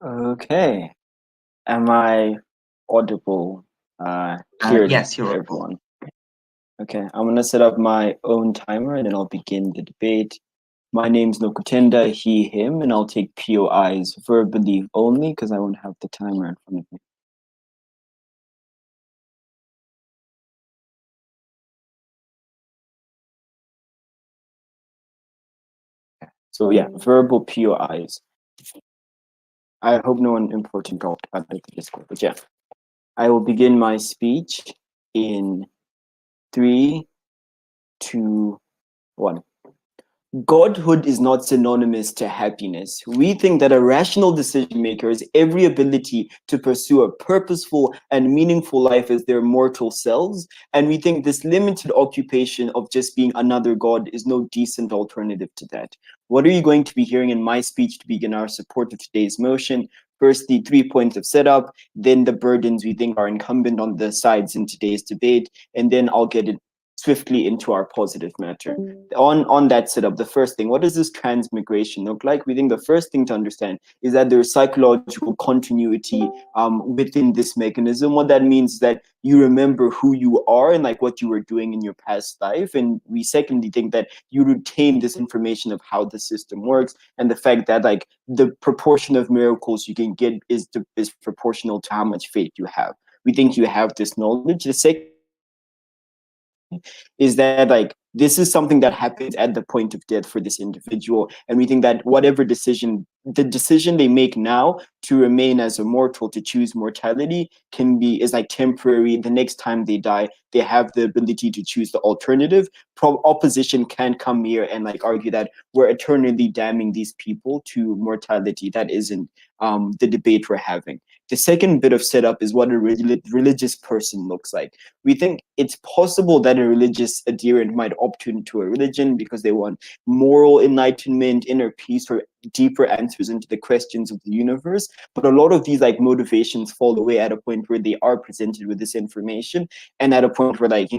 Okay. Am I audible? Clearly Yes, to you're audible. everyone. Okay. I'm gonna set up my own timer and then I'll begin the debate. My name's Nokutenda, he, him, and I'll take POIs verbally only because I won't have the timer in front of me. So yeah, verbal POIs. I hope no one important got at the Discord, but yeah. I will begin my speech in 3, 2, 1. Godhood is not synonymous to happiness. We think that a rational decision maker has every ability to pursue a purposeful and meaningful life as their mortal selves, and we think this limited occupation of just being another god is no decent alternative to that. What are you going to be hearing in my speech to begin our support of today's motion? First, the 3 points of setup, then the burdens we think are incumbent on the sides in today's debate, and then I'll get swiftly into our positive matter. On that setup, the first thing, what does this transmigration look like? We think the first thing to understand is that there's psychological continuity within this mechanism. What that means is that you remember who you are and like what you were doing in your past life. And we secondly think that you retain this information of how the system works, and the fact that like the proportion of miracles you can get is proportional to how much faith you have. We think you have this knowledge. The second is that like this is something that happens at the point of death for this individual, and we think that whatever decision the decision they make now to remain as immortal, to choose mortality, is like temporary. The next time they die, they have the ability to choose the alternative. Opposition can come here and like argue that we're eternally damning these people to mortality. That isn't the debate we're having. The second bit of setup is what a religious person looks like. We think it's possible that a religious adherent might opt into a religion because they want moral enlightenment, inner peace, or deeper answers into the questions of the universe. But a lot of these like motivations fall away at a point where they are presented with this information, and at a point where like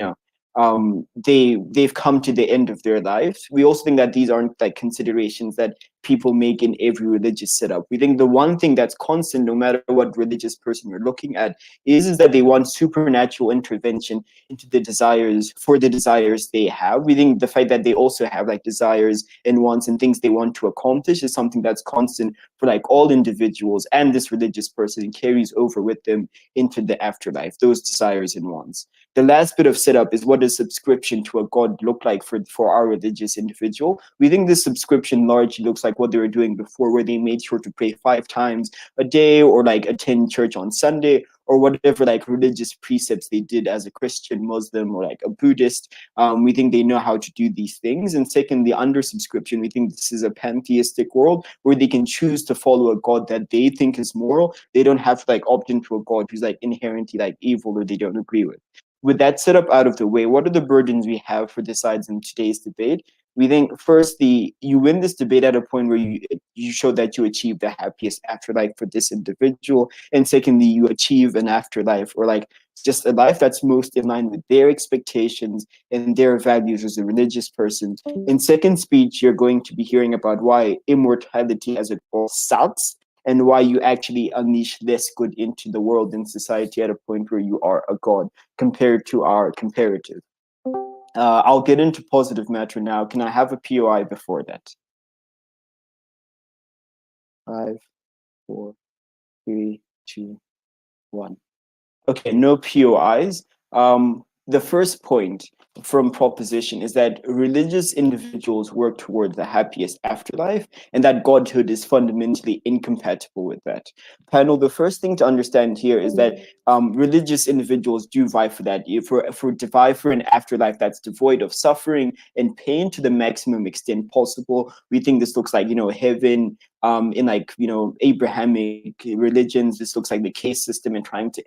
they've come to the end of their lives. We also think that these aren't like considerations that people make in every religious setup. We think the one thing that's constant, no matter what religious person you're looking at, is that they want supernatural intervention into the desires they have. We think the fact that they also have like desires and wants and things they want to accomplish is something that's constant for like all individuals, and this religious person carries over with them into the afterlife, those desires and wants. The last bit of setup is what does subscription to a god look like for our religious individual. We think this subscription largely looks like what they were doing before, where they made sure to pray 5 times a day or like attend church on Sunday, or whatever like religious precepts they did as a Christian, Muslim, or like a Buddhist. We think they know how to do these things. And secondly, under subscription, we think this is a pantheistic world where they can choose to follow a god that they think is moral. They don't have to like opt into a god who's like inherently like evil or they don't agree with. With that setup out of the way, what are the burdens we have for the sides in today's debate? We think firstly, you win this debate at a point where you show that you achieve the happiest afterlife for this individual, and secondly, you achieve an afterlife or like just a life that's most in line with their expectations and their values as a religious person. In second speech, you're going to be hearing about why immortality as a goal sucks, and why you actually unleash less good into the world and society at a point where you are a god compared to our comparative. I'll get into positive matter now. Can I have a POI before that? 5, 4, 3, 2, 1. Okay, no POIs. The first point from proposition is that religious individuals work toward the happiest afterlife, and that godhood is fundamentally incompatible with that. Panel, the first thing to understand here is that religious individuals do vie for that. To vie for an afterlife that's devoid of suffering and pain to the maximum extent possible. We think this looks like, heaven, in like, Abrahamic religions. This looks like the case system and trying to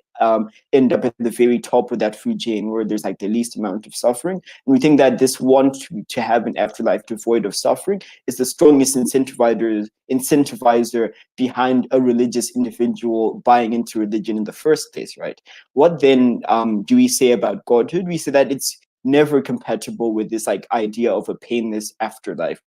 end up at the very top of that food chain where there's like the least amount of suffering. And we think that this want to have an afterlife devoid of suffering is the strongest incentivizer behind a religious individual buying into religion in the first place, right? What then do we say about godhood? We say that it's never compatible with this like idea of a painless afterlife.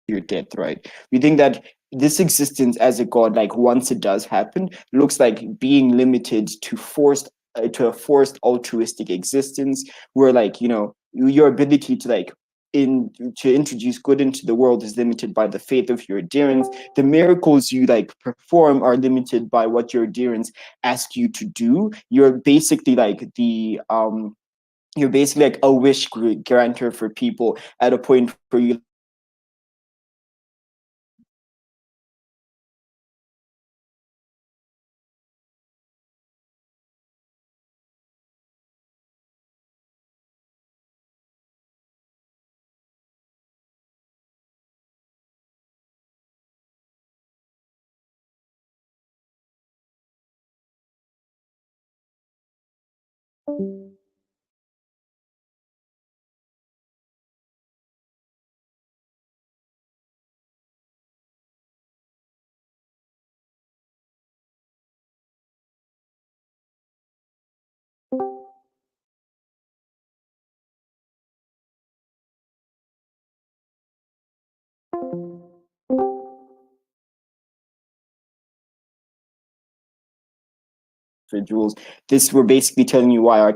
Your death, right? We think that this existence as a god, like once it does happen, looks like being limited to a forced altruistic existence, where like your ability to to introduce good into the world is limited by the faith of your adherents. The miracles you like perform are limited by what your adherents ask you to do. You're basically like a wish grantor for people at a point where you individuals. This we're basically telling you why our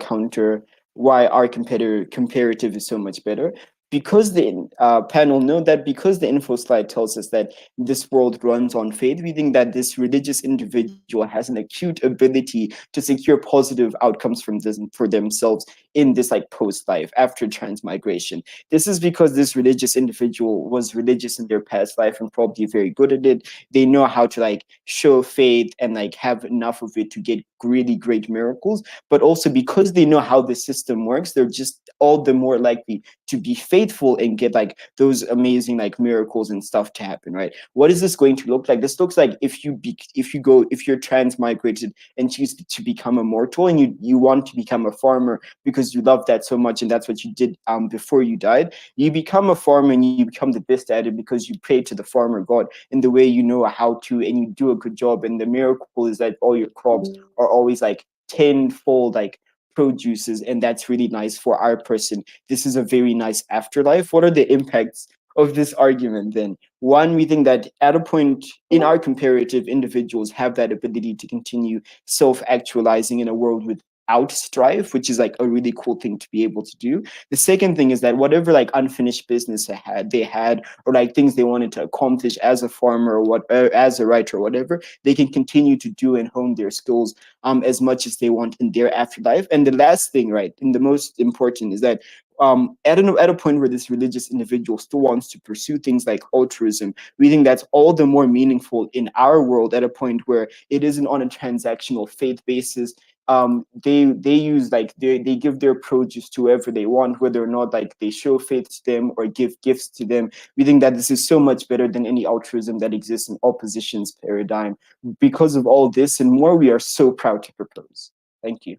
comparative is so much better. Because the panel know that because the info slide tells us that this world runs on faith, we think that this religious individual has an acute ability to secure positive outcomes from this for themselves in this like post life after transmigration. This is because this religious individual was religious in their past life and probably very good at it. They know how to like show faith and like have enough of it to get really great miracles, but also because they know how the system works, they're just all the more likely to be faithful and get like those amazing like miracles and stuff to happen, right? What is this going to look like? This looks like if you're transmigrated and choose to become immortal, and you want to become a farmer because you love that so much and that's what you did before you died. You become a farmer and you become the best at it because you pray to the farmer god in the way you know how to, and you do a good job. And the miracle is that all your crops are always like tenfold like produces, and that's really nice for our person. This is a very nice afterlife. What are the impacts of this argument then? One, we think that at a point in our comparative, individuals have that ability to continue self-actualizing in a world without strife, which is like a really cool thing to be able to do. The second thing is that whatever like unfinished business they had, or like things they wanted to accomplish as a farmer or as a writer or whatever, they can continue to do and hone their skills as much as they want in their afterlife. And the last thing, right, and the most important, is that at a point where this religious individual still wants to pursue things like altruism, we think that's all the more meaningful in our world at a point where it isn't on a transactional faith basis. They use like they give their produce to whoever they want, whether or not like they show faith to them or give gifts to them. We think that this is so much better than any altruism that exists in opposition's paradigm. Because of all this and more, we are so proud to propose. Thank you.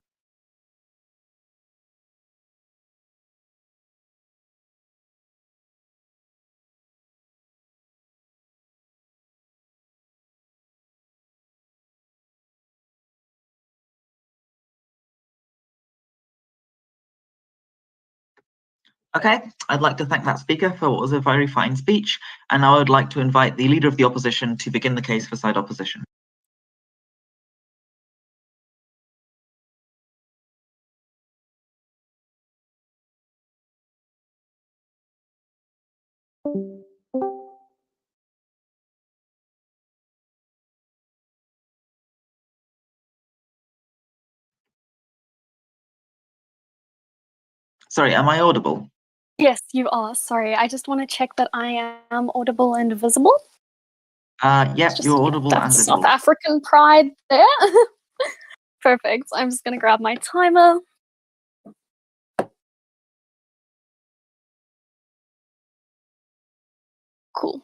Okay, I'd like to thank that speaker for what was a very fine speech, and now I would like to invite the Leader of the Opposition to begin the case for side opposition. Sorry, am I audible? Yes, you are. Sorry, I just want to check that I am audible and visible. Yeah, you're audible and That's visible. South African pride there. Perfect. I'm just going to grab my timer. Cool.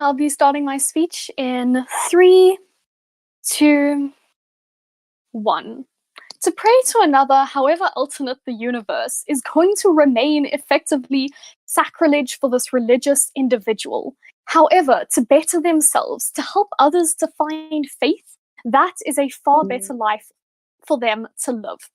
I'll be starting my speech in 3, 2, 1. To pray to another, however alternate the universe, is going to remain effectively sacrilege for this religious individual. However, to better themselves, to help others to find faith, that is a far better life for them to live.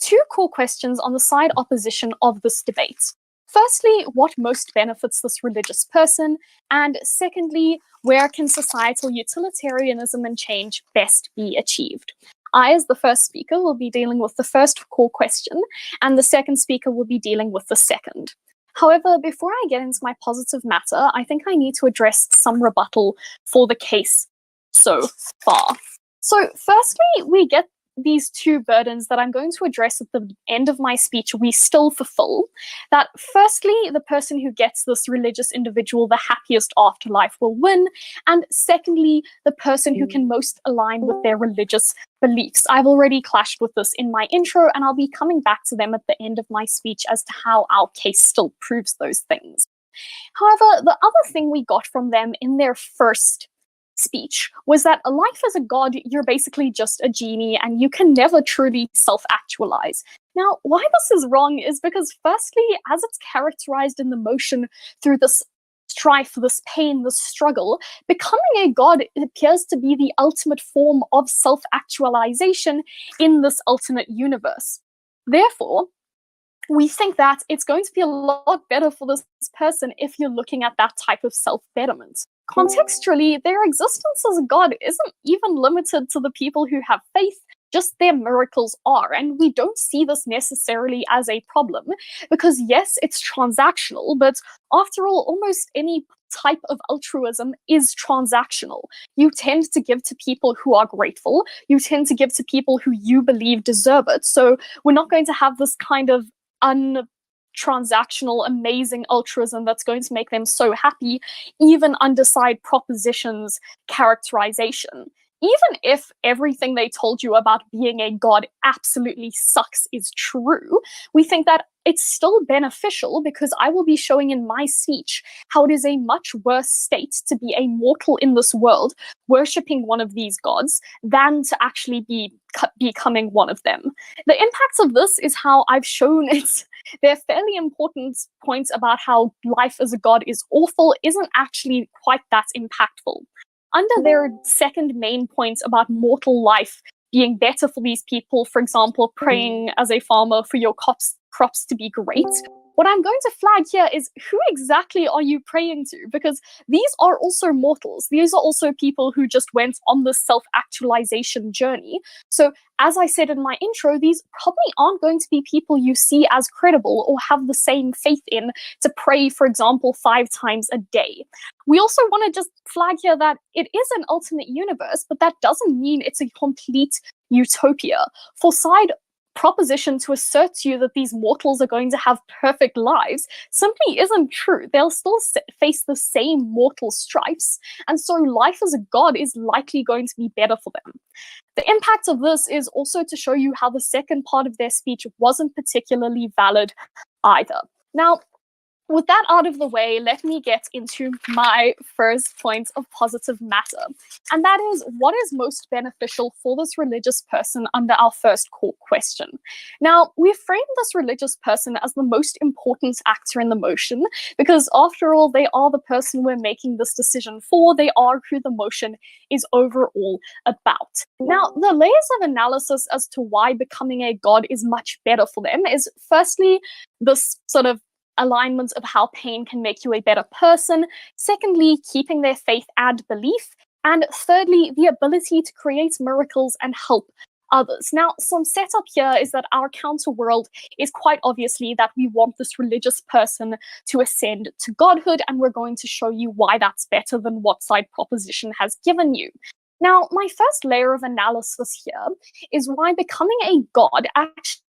2 core questions on the side opposition of this debate. Firstly, what most benefits this religious person? And secondly, where can societal utilitarianism and change best be achieved? I, as the first speaker, will be dealing with the first core question, and the second speaker will be dealing with the second. However, before I get into my positive matter, I think I need to address some rebuttal for the case so far. So firstly, we get these 2 burdens that I'm going to address at the end of my speech we still fulfill. That firstly, the person who gets this religious individual the happiest afterlife will win, and secondly, the person who can most align with their religious beliefs. I've already clashed with this in my intro, and I'll be coming back to them at the end of my speech as to how our case still proves those things. However, the other thing we got from them in their first speech was that a life as a god, you're basically just a genie and you can never truly self-actualize. Now, why this is wrong is because firstly, as it's characterized in the motion through this strife, this pain, this struggle, becoming a god appears to be the ultimate form of self-actualization in this alternate universe. Therefore, we think that it's going to be a lot better for this person if you're looking at that type of self-betterment. Contextually, their existence as a god isn't even limited to the people who have faith, just their miracles are, and we don't see this necessarily as a problem, because yes, it's transactional, but after all, almost any type of altruism is transactional. You tend to give to people who are grateful, you tend to give to people who you believe deserve it, so we're not going to have this kind of untransactional, amazing altruism that's going to make them so happy, even underside propositions characterization. Even if everything they told you about being a god absolutely sucks is true, we think that it's still beneficial because I will be showing in my speech how it is a much worse state to be a mortal in this world, worshipping one of these gods, than to actually be becoming one of them. The impacts of this is how I've shown their fairly important points about how life as a god is awful isn't actually quite that impactful. Under their second main point about mortal life being better for these people, for example, praying as a farmer for your crops to be great, what I'm going to flag here is who exactly are you praying to? Because these are also mortals. These are also people who just went on this self-actualization journey. So as I said in my intro, these probably aren't going to be people you see as credible or have the same faith in to pray, for example, 5 times a day. We also want to just flag here that it is an alternate universe, but that doesn't mean it's a complete utopia. For side proposition to assert to you that these mortals are going to have perfect lives simply isn't true. They'll still face the same mortal strifes, and so life as a god is likely going to be better for them. The impact of this is also to show you how the second part of their speech wasn't particularly valid either. Now, with that out of the way, let me get into my first point of positive matter. And that is, what is most beneficial for this religious person under our first core question? Now, we've framed this religious person as the most important actor in the motion, because after all, they are the person we're making this decision for. They are who the motion is overall about. Now, the layers of analysis as to why becoming a god is much better for them is firstly, this sort of alignment of how pain can make you a better person. Secondly, keeping their faith and belief. And thirdly, the ability to create miracles and help others. Now, some setup here is that our counter world is quite obviously that we want this religious person to ascend to godhood, and we're going to show you why that's better than what side proposition has given you. Now, my first layer of analysis here is why becoming a god actually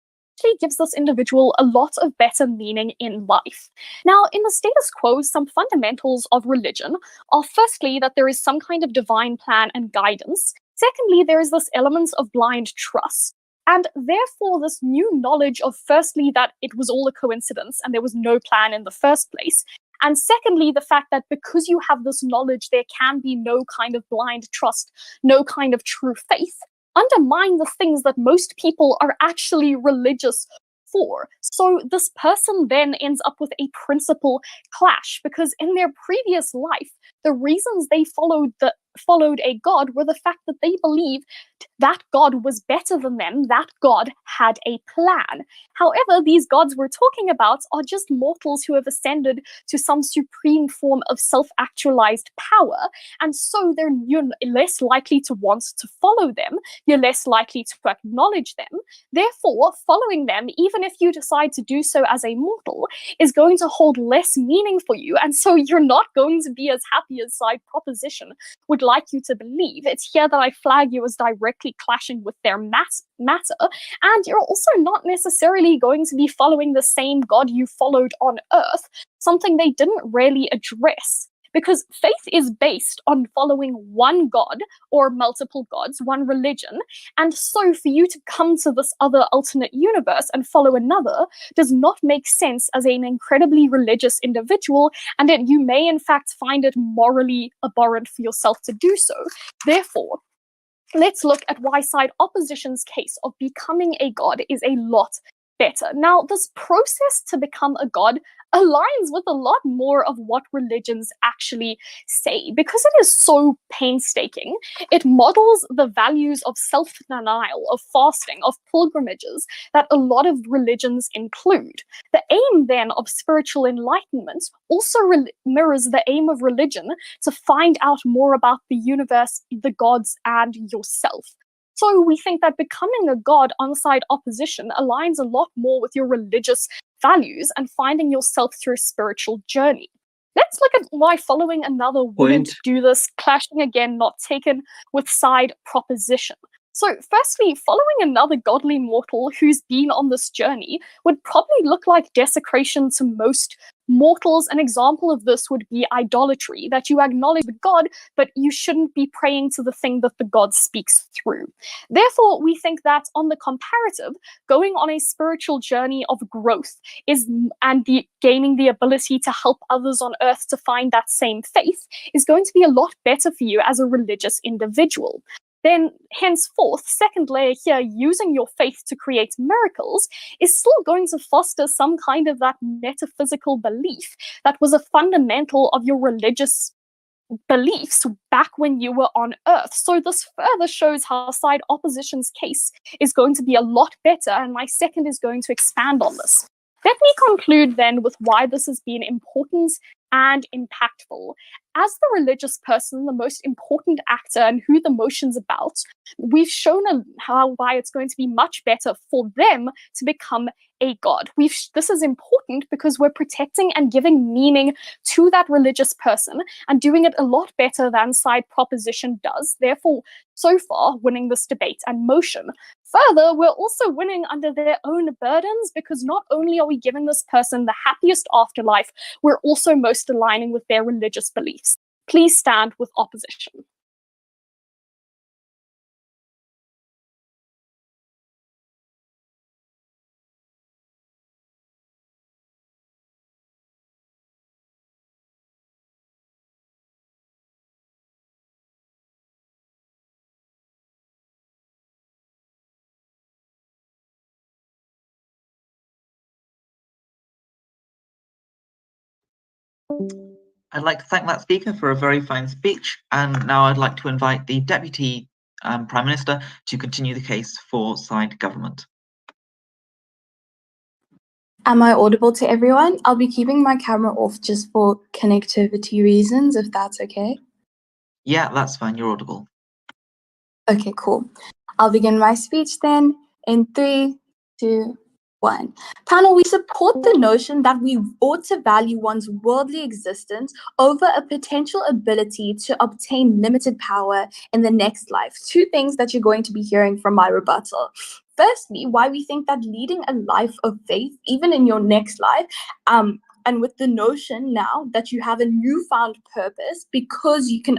gives this individual a lot of better meaning in life. Now, in the status quo, some fundamentals of religion are firstly that there is some kind of divine plan and guidance. Secondly, there is this element of blind trust. And therefore, this new knowledge of firstly that it was all a coincidence and there was no plan in the first place. And secondly, the fact that because you have this knowledge, there can be no kind of blind trust, no kind of true faith, undermine the things that most people are actually religious for. So this person then ends up with a principle clash, because in their previous life, the reasons they followed a god were the fact that they believed that god was better than them, that god had a plan. However, these gods we're talking about are just mortals who have ascended to some supreme form of self-actualized power, and so you're less likely to want to follow them, you're less likely to acknowledge them. Therefore, following them, even if you decide to do so as a mortal, is going to hold less meaning for you, and so you're not going to be as happy as side proposition would like you to believe. It's here that I flag you as directly clashing with their matter, and you're also not necessarily going to be following the same god you followed on Earth, something they didn't really address. Because faith is based on following one god or multiple gods, one religion, and so for you to come to this other alternate universe and follow another does not make sense as an incredibly religious individual, and you may in fact find it morally abhorrent for yourself to do so. Therefore, let's look at why side opposition's case of becoming a god is a lot better. Now, this process to become a god aligns with a lot more of what religions actually say, because it is so painstaking. It models the values of self-denial, of fasting, of pilgrimages that a lot of religions include. The aim then of spiritual enlightenment also mirrors the aim of religion to find out more about the universe, the gods, and yourself. So we think that becoming a god on side opposition aligns a lot more with your religious values and finding yourself through a spiritual journey. Let's look at why following another wouldn't do this, clashing again, not taken with side proposition. So firstly, following another godly mortal who's been on this journey would probably look like desecration to most mortals. An example of this would be idolatry, that you acknowledge the god, but you shouldn't be praying to the thing that the god speaks through. Therefore, we think that on the comparative, going on a spiritual journey of growth gaining the ability to help others on earth to find that same faith is going to be a lot better for you as a religious individual. Then, henceforth, second layer here, using your faith to create miracles is still going to foster some kind of that metaphysical belief that was a fundamental of your religious beliefs back when you were on Earth. So this further shows how side opposition's case is going to be a lot better, and my second is going to expand on this. Let me conclude then with why this has been important and impactful. As the religious person, the most important actor and who the motion's about, we've shown why it's going to be much better for them to become a god. This is important because we're protecting and giving meaning to that religious person and doing it a lot better than side proposition does. Therefore, so far, winning this debate and motion. Further, we're also winning under their own burdens, because not only are we giving this person the happiest afterlife, we're also most aligning with their religious beliefs. Please stand with opposition. I'd like to thank that speaker for a very fine speech, and now I'd like to invite the Deputy Prime Minister to continue the case for side government. Am I audible to everyone? I'll be keeping my camera off just for connectivity reasons, if that's okay. Yeah, that's fine, you're audible. Okay, cool. I'll begin my speech then in 3, 2, 1. Panel, we support the notion that we ought to value one's worldly existence over a potential ability to obtain limited power in the next life. 2 things that you're going to be hearing from my rebuttal. Firstly, why we think that leading a life of faith, even in your next life, and with the notion now that you have a newfound purpose because you can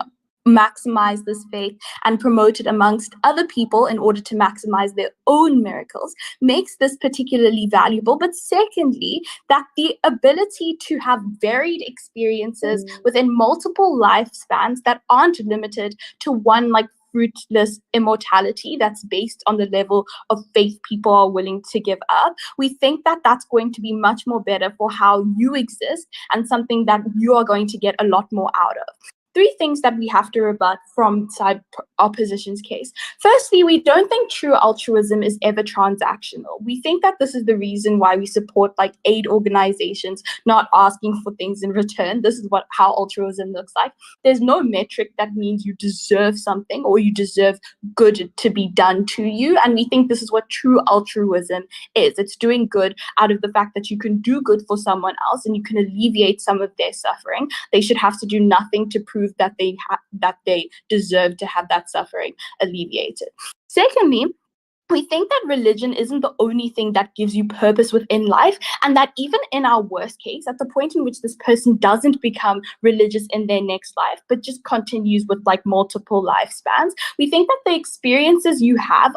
maximize this faith and promote it amongst other people in order to maximize their own miracles makes this particularly valuable. But secondly, that the ability to have varied experiences within multiple lifespans that aren't limited to one like fruitless immortality that's based on the level of faith people are willing to give up. We think that that's going to be much more better for how you exist and something that you are going to get a lot more out of. 3 things that we have to rebut from side opposition's case. Firstly, we don't think true altruism is ever transactional. We think that this is the reason why we support like aid organizations not asking for things in return. This is how altruism looks like. There's no metric that means you deserve something or you deserve good to be done to you. And we think this is what true altruism is. It's doing good out of the fact that you can do good for someone else and you can alleviate some of their suffering. They should have to do nothing to prove that they deserve to have that suffering alleviated. Secondly, we think that religion isn't the only thing that gives you purpose within life, and that even in our worst case, at the point in which this person doesn't become religious in their next life, but just continues with like multiple lifespans, we think that the experiences you have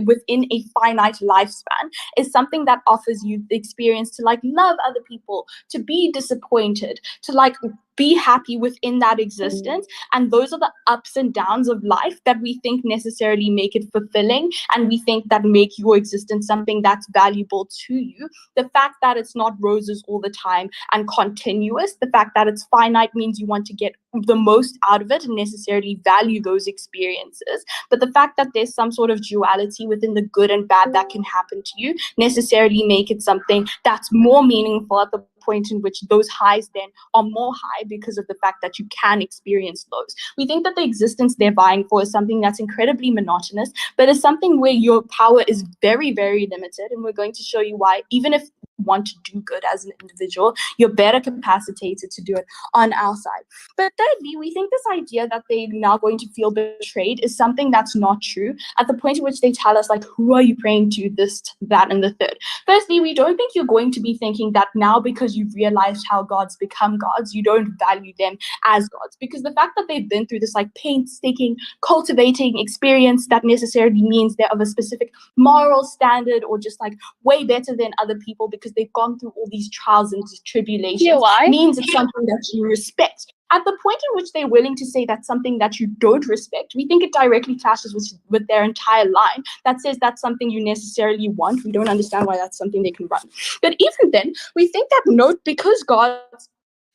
within a finite lifespan is something that offers you the experience to like love other people, to be disappointed, to like be happy within that existence. And those are the ups and downs of life that we think necessarily make it fulfilling, and we think that make your existence something that's valuable to you. The fact that it's not roses all the time and continuous, the fact that it's finite means you want to get the most out of it and necessarily value those experiences. But the fact that there's some sort of duality within the good and bad that can happen to you necessarily make it something that's more meaningful at the point in which those highs then are more high because of the fact that you can experience those. We think that the existence they're vying for is something that's incredibly monotonous, but is something where your power is very, very limited. And we're going to show you why, even if you want to do good as an individual, you're better capacitated to do it on our side. But thirdly, we think this idea that they're now going to feel betrayed is something that's not true at the point in which they tell us, like, who are you praying to, this, that, and the third. Firstly, we don't think you're going to be thinking that now because you've realized how gods become gods, you don't value them as gods. Because the fact that they've been through this like painstaking, cultivating experience that necessarily means they're of a specific moral standard or just like way better than other people because they've gone through all these trials and tribulations means it's something that you respect. At the point in which they're willing to say that's something that you don't respect, we think it directly clashes with their entire line that says that's something you necessarily want. We don't understand why that's something they can run. But even then, we think that because gods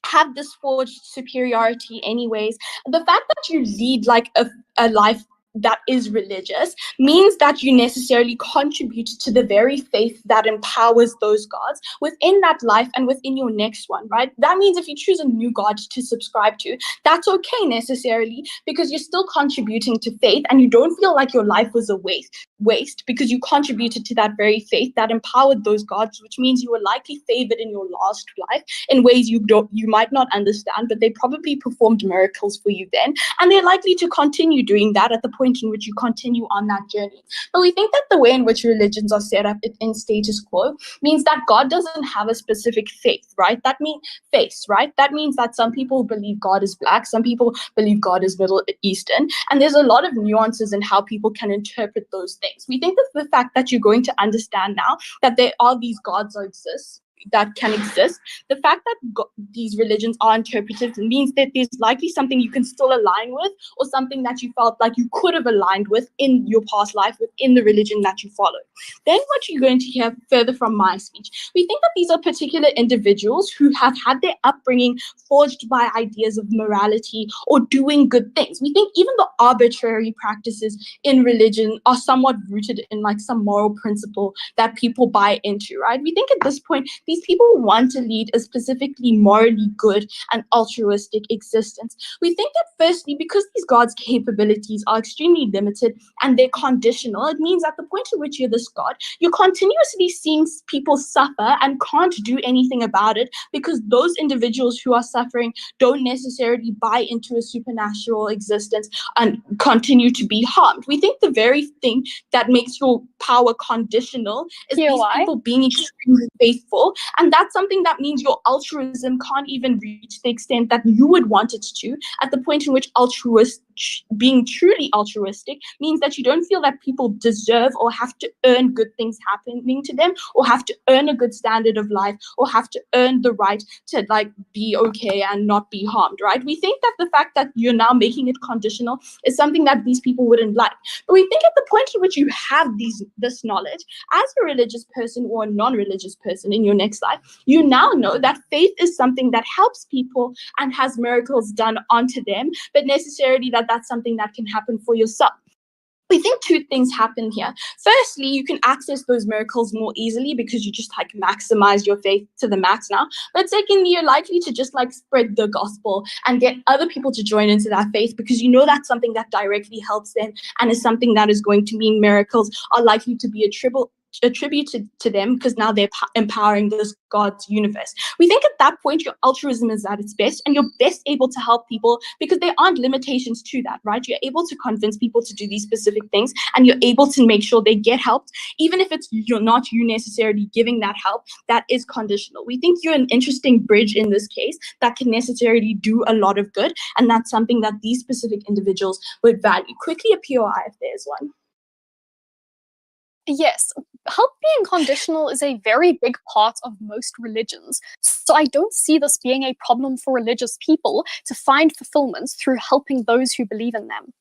have this forged superiority anyways, the fact that you lead like a life that is religious means that you necessarily contribute to the very faith that empowers those gods within that life and within your next one, right? That means if you choose a new god to subscribe to, that's okay necessarily because you're still contributing to faith and you don't feel like your life was a waste because you contributed to that very faith that empowered those gods, which means you were likely favored in your last life in ways you might not understand, but they probably performed miracles for you then, and they're likely to continue doing that at the point in which you continue on that journey. But we think that the way in which religions are set up in status quo means that God doesn't have a specific faith, right? That means that some people believe God is black, some people believe God is Middle Eastern, and there's a lot of nuances in how people can interpret those things. We think that the fact that you're going to understand now that there are these gods that can exist, the fact that these religions are interpretive means that there's likely something you can still align with or something that you felt like you could have aligned with in your past life within the religion that you followed. Then what you're going to hear further from my speech, we think that these are particular individuals who have had their upbringing forged by ideas of morality or doing good things. We think even the arbitrary practices in religion are somewhat rooted in like some moral principle that people buy into, right? We think at this point, these people want to lead a specifically morally good and altruistic existence. We think that firstly, because these gods' capabilities are extremely limited and they're conditional, it means at the point at which you're this god, you're continuously seeing people suffer and can't do anything about it because those individuals who are suffering don't necessarily buy into a supernatural existence and continue to be harmed. We think the very thing that makes your power conditional is these people being extremely faithful grow. And that's something that means your altruism can't even reach the extent that you would want it to, at the point in which being truly altruistic means that you don't feel that people deserve or have to earn good things happening to them, or have to earn a good standard of life, or have to earn the right to like be okay and not be harmed, right? We think that the fact that you're now making it conditional is something that these people wouldn't like. But we think at the point in which you have this knowledge, as a religious person or a non-religious person in your next life, you now know that faith is something that helps people and has miracles done onto them, but necessarily that's something that can happen for yourself. We think two things happen here. Firstly, you can access those miracles more easily because you just like maximize your faith to the max now. But secondly, you're likely to just like spread the gospel and get other people to join into that faith because you know that's something that directly helps them and is something that is going to mean miracles are likely to be attributed to them because now they're empowering this God's universe. We think at that point your altruism is at its best and you're best able to help people because there aren't limitations to that, right? You're able to convince people to do these specific things and you're able to make sure they get helped, even if you're not you necessarily giving that help. That is conditional. We think you're an interesting bridge in this case that can necessarily do a lot of good, and that's something that these specific individuals would value. Quickly a POI if there's one. Yes, help being conditional is a very big part of most religions. So I don't see this being a problem for religious people to find fulfillment through helping those who believe in them.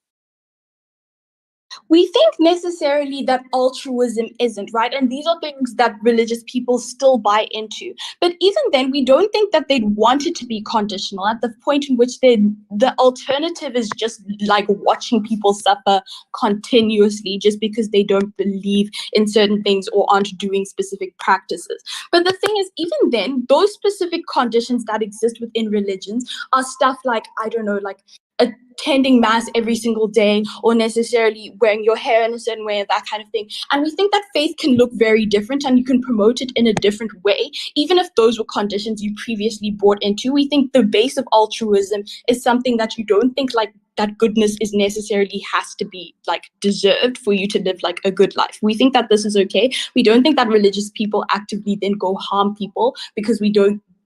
We think necessarily that altruism isn't, right? And these are things that religious people still buy into. But even then, we don't think that they'd want it to be conditional at the point in which the alternative is just like watching people suffer continuously just because they don't believe in certain things or aren't doing specific practices. But the thing is, even then, those specific conditions that exist within religions are stuff like, I don't know, like attending mass every single day or necessarily wearing your hair in a certain way, that kind of thing. And we think that faith can look very different and you can promote it in a different way, even if those were conditions you previously bought into. We think the base of altruism is something that you don't think like that goodness is necessarily has to be like deserved for you to live like a good life. We think that this is okay. We don't think that religious people actively then go harm people because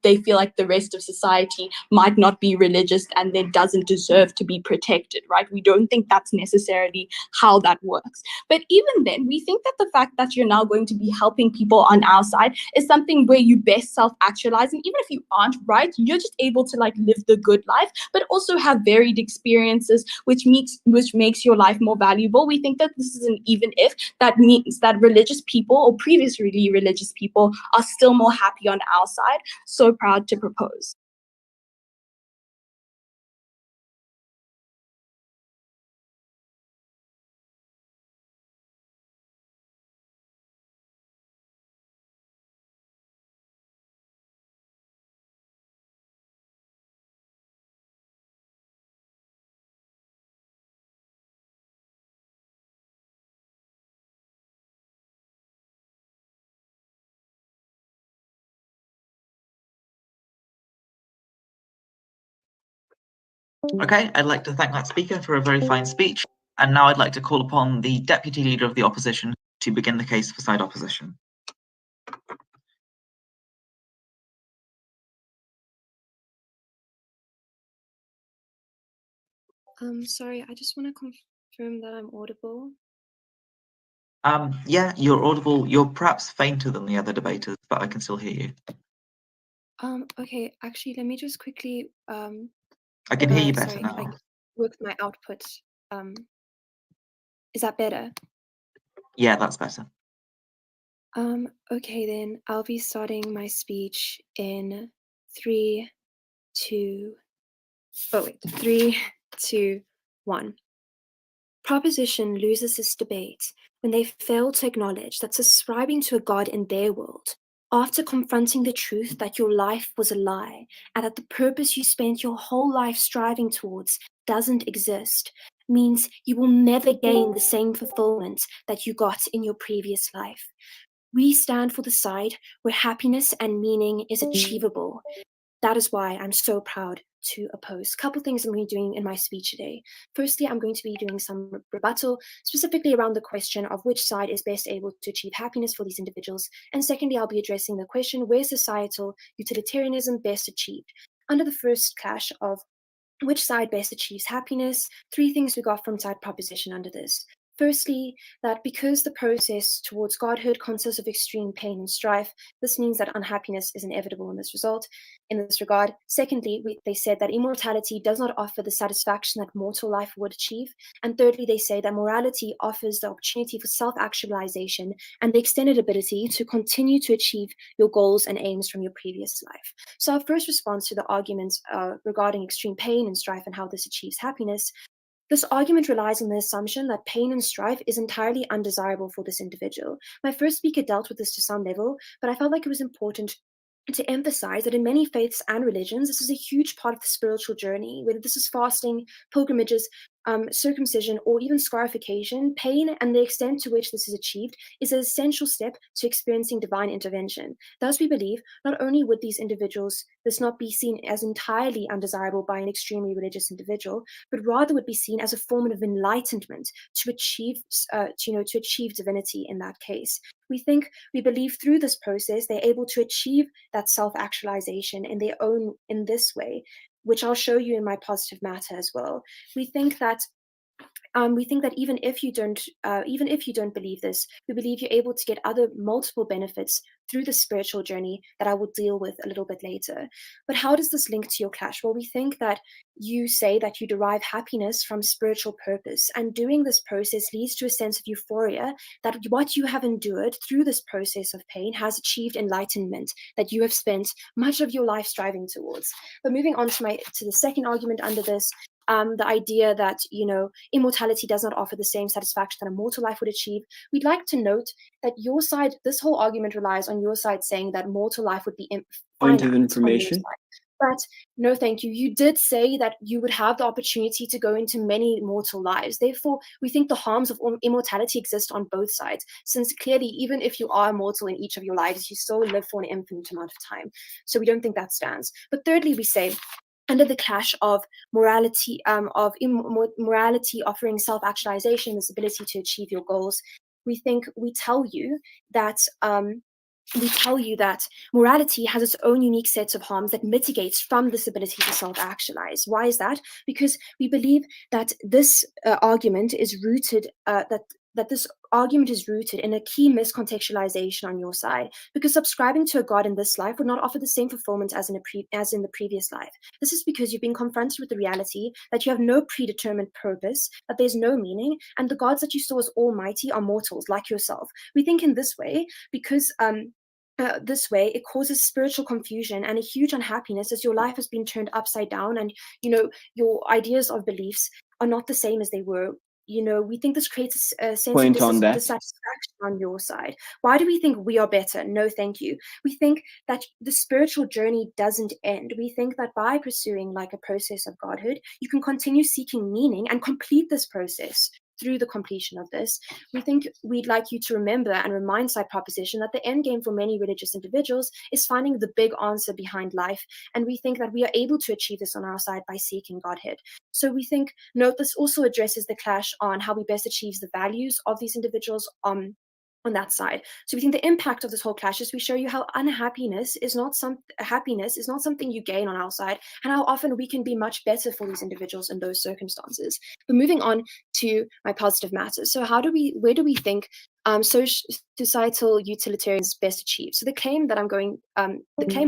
they feel like the rest of society might not be religious and then doesn't deserve to be protected, right? We don't think that's necessarily how that works. But even then, we think that the fact that you're now going to be helping people on our side is something where you best self-actualize. And even if you aren't, right, you're just able to like live the good life, but also have varied experiences, which makes your life more valuable. We think that this is an even if. That means that religious people or previously religious people are still more happy on our side. So proud to propose. Okay, I'd like to thank that speaker for a very fine speech. And now I'd like to call upon the Deputy Leader of the Opposition to begin the case for side opposition. Sorry, I just want to confirm that I'm audible. Yeah, you're audible. You're perhaps fainter than the other debaters, but I can still hear you. Okay, actually, let me just quickly I can hear you better sorry, now. like with my output. Is that better? Yeah, that's better. Okay, then I'll be starting my speech in 3, 2. Oh wait, 3, 2, 1. Proposition loses this debate when they fail to acknowledge that subscribing to a God in their world, after confronting the truth that your life was a lie and that the purpose you spent your whole life striving towards doesn't exist, means you will never gain the same fulfillment that you got in your previous life. We stand for the side where happiness and meaning is achievable. That is why I'm so proud to oppose. A couple things I'm going to be doing in my speech today. Firstly, I'm going to be doing some rebuttal, specifically around the question of which side is best able to achieve happiness for these individuals. And secondly, I'll be addressing the question, where societal utilitarianism best achieved? Under the first clash of which side best achieves happiness, three things we got from side proposition under this. Firstly, that because the process towards godhood consists of extreme pain and strife, this means that unhappiness is inevitable in this regard. Secondly, they said that immortality does not offer the satisfaction that mortal life would achieve. And thirdly, they say that morality offers the opportunity for self-actualization and the extended ability to continue to achieve your goals and aims from your previous life. So our first response to the arguments regarding extreme pain and strife and how this achieves happiness. This argument relies on the assumption that pain and strife is entirely undesirable for this individual. My first speaker dealt with this to some level, but I felt like it was important to emphasize that in many faiths and religions, this is a huge part of the spiritual journey, whether this is fasting, pilgrimages, circumcision, or even scarification. Pain and the extent to which this is achieved is an essential step to experiencing divine intervention. Thus, we believe not only would these individuals this not be seen as entirely undesirable by an extremely religious individual, but rather would be seen as a form of enlightenment to achieve, to achieve divinity in that case. We believe through this process, they're able to achieve that self-actualization in this way, which I'll show you in my positive matter as well. We think that even if you don't believe this, we believe you're able to get other multiple benefits through the spiritual journey that I will deal with a little bit later. But how does this link to your clash? Well, we think that you say that you derive happiness from spiritual purpose, and doing this process leads to a sense of euphoria that what you have endured through this process of pain has achieved enlightenment that you have spent much of your life striving towards. But moving on to the second argument under this, the idea that, immortality does not offer the same satisfaction that a mortal life would achieve. We'd like to note that your side, this whole argument relies on your side saying that mortal life would be Point of information. But no, thank you. You did say that you would have the opportunity to go into many mortal lives. Therefore, we think the harms of immortality exist on both sides, since clearly, even if you are immortal in each of your lives, you still live for an infinite amount of time. So we don't think that stands. But thirdly, we say, under the clash of morality, morality offering self-actualization, this ability to achieve your goals, we tell you that morality has its own unique sets of harms that mitigates from this ability to self-actualize. Why is that? Because we believe that this argument is rooted that this argument is rooted in a key miscontextualization on your side, because subscribing to a god in this life would not offer the same fulfillment as in the previous life. This is because you've been confronted with the reality that you have no predetermined purpose, that there's no meaning, and the gods that you saw as almighty are mortals like yourself. We think in this way, because this way, it causes spiritual confusion and a huge unhappiness as your life has been turned upside down, and your ideas of beliefs are not the same as they were. We think this creates a sense of dissatisfaction on your side. Why do we think we are better? No, thank you. We think that the spiritual journey doesn't end. We think that by pursuing like a process of godhood, you can continue seeking meaning and complete this process. Through the completion of this, we think we'd like you to remember and remind side proposition that the end game for many religious individuals is finding the big answer behind life, and we think that we are able to achieve this on our side by seeking Godhead. So we think, note, this also addresses the clash on how we best achieve the values of these individuals on that side. So we think the impact of this whole clash is we show you how happiness is not something you gain on our side, and how often we can be much better for these individuals in those circumstances. But moving on to my positive matters. So where do we think societal utilitarians best achieved? So the claim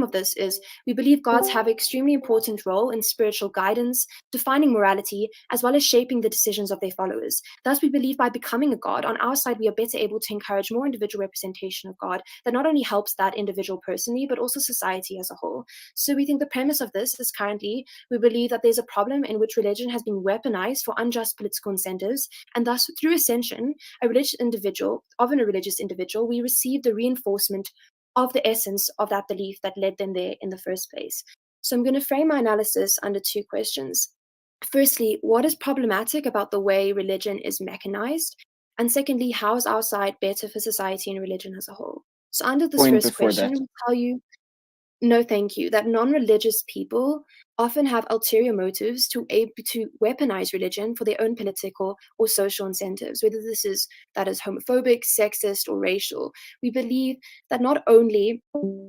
of this is we believe gods have an extremely important role in spiritual guidance, defining morality, as well as shaping the decisions of their followers. Thus, we believe by becoming a god, on our side, we are better able to encourage more individual representation of God that not only helps that individual personally, but also society as a whole. So we think the premise of this is currently, we believe that there's a problem in which religion has been weaponized for unjust political incentives, and thus through ascension, a religious individual, we receive the reinforcement of the essence of that belief that led them there in the first place. So I'm going to frame my analysis under two questions. Firstly, what is problematic about the way religion is mechanized? And secondly, how is our side better for society and religion as a whole? So under this first question, we'll tell you no thank you, that non-religious people often have ulterior motives to weaponize religion for their own political or social incentives, whether that is homophobic, sexist, or racial. We believe that not only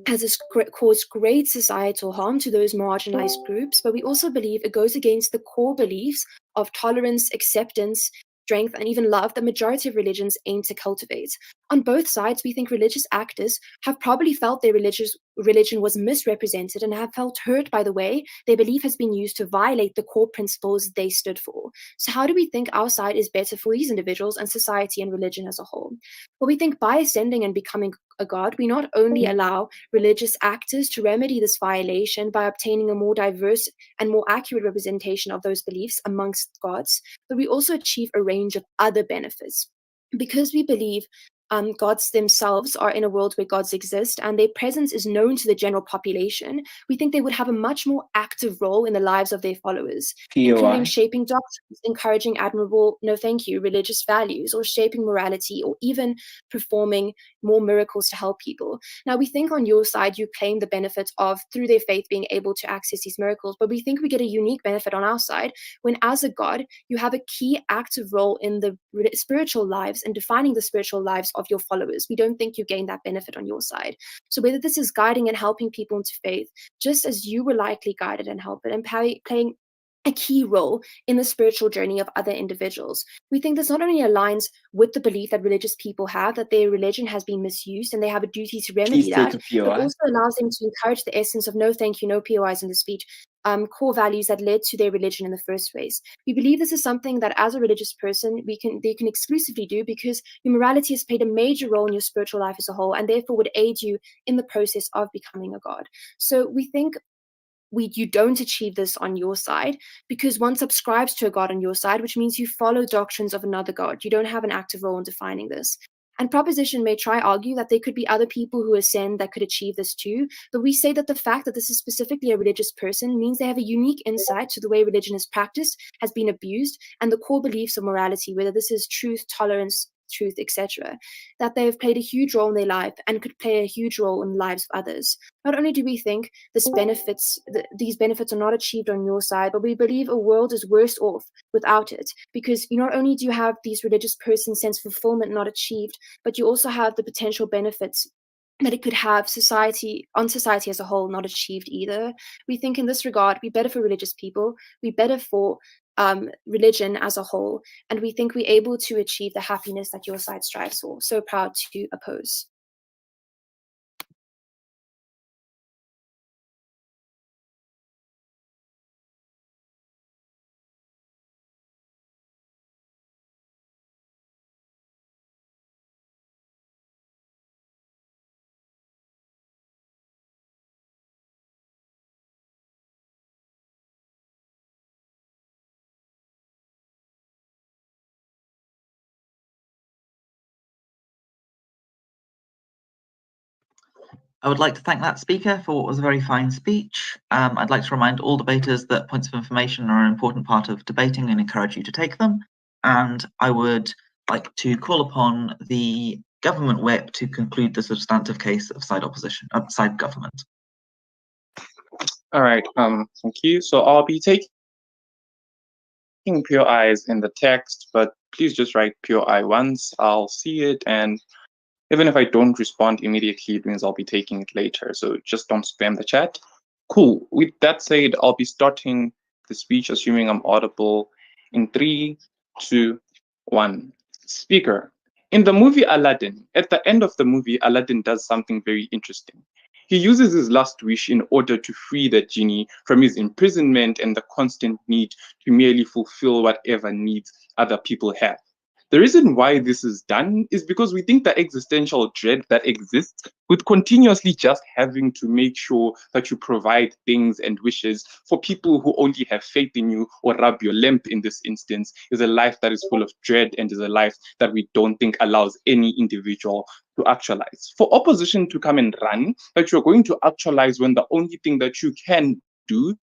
has this caused great societal harm to those marginalized groups, but we also believe it goes against the core beliefs of tolerance, acceptance, strength, and even love that majority of religions aim to cultivate. On both sides, we think religious actors have probably felt their religion was misrepresented and have felt hurt by the way their belief has been used to violate the core principles they stood for. So how do we think our side is better for these individuals and society and religion as a whole? Well, we think by ascending and becoming a god, we not only allow religious actors to remedy this violation by obtaining a more diverse and more accurate representation of those beliefs amongst gods, but we also achieve a range of other benefits. Because we believe gods themselves are in a world where gods exist and their presence is known to the general population, we think they would have a much more active role in the lives of their followers, including shaping doctrines, encouraging admirable, no thank you, religious values, or shaping morality, or even performing more miracles to help people. Now, we think on your side, you claim the benefit of, through their faith, being able to access these miracles, but we think we get a unique benefit on our side when, as a god, you have a key active role in the spiritual lives and defining the spiritual lives of your followers. We don't think you gain that benefit on your side. So whether this is guiding and helping people into faith, just as you were likely guided and helped, and playing a key role in the spiritual journey of other individuals. We think this not only aligns with the belief that religious people have, that their religion has been misused and they have a duty to remedy that, but also allows them to encourage the essence of no thank you, no POIs in the speech, core values that led to their religion in the first place. We believe this is something that as a religious person, they can exclusively do because your morality has played a major role in your spiritual life as a whole and therefore would aid you in the process of becoming a god. So we think you don't achieve this on your side because one subscribes to a god on your side, which means you follow doctrines of another god. You don't have an active role in defining this. And proposition may argue that there could be other people who ascend that could achieve this too, but we say that the fact that this is specifically a religious person means they have a unique insight to the way religion is practiced, has been abused, and the core beliefs of morality, whether this is truth, tolerance, truth, etc., that they have played a huge role in their life and could play a huge role in the lives of others. Not only do we think these benefits are not achieved on your side, but we believe a world is worse off without it, because you not only do you have these religious persons' sense of fulfillment not achieved, but you also have the potential benefits that it could have society as a whole not achieved either. We think in this regard, we better for religious people, we better for religion as a whole, and we think we're able to achieve the happiness that your side strives for. So proud to oppose. I would like to thank that speaker for what was a very fine speech. I'd like to remind all debaters that points of information are an important part of debating and encourage you to take them. And I would like to call upon the government whip to conclude the substantive case of side government. All right, thank you. So I'll be taking POIs in the text, but please just write POI once. I'll see it, and even if I don't respond immediately, it means I'll be taking it later. So just don't spam the chat. Cool. With that said, I'll be starting the speech, assuming I'm audible, in 3, 2, 1. Speaker. In the movie Aladdin, at the end of the movie, Aladdin does something very interesting. He uses his last wish in order to free the genie from his imprisonment and the constant need to merely fulfill whatever needs other people have. The reason why this is done is because we think the existential dread that exists with continuously just having to make sure that you provide things and wishes for people who only have faith in you, or rub your lamp in this instance, is a life that is full of dread and is a life that we don't think allows any individual to actualize. For opposition to come and run that you're going to actualize when the only thing that you can do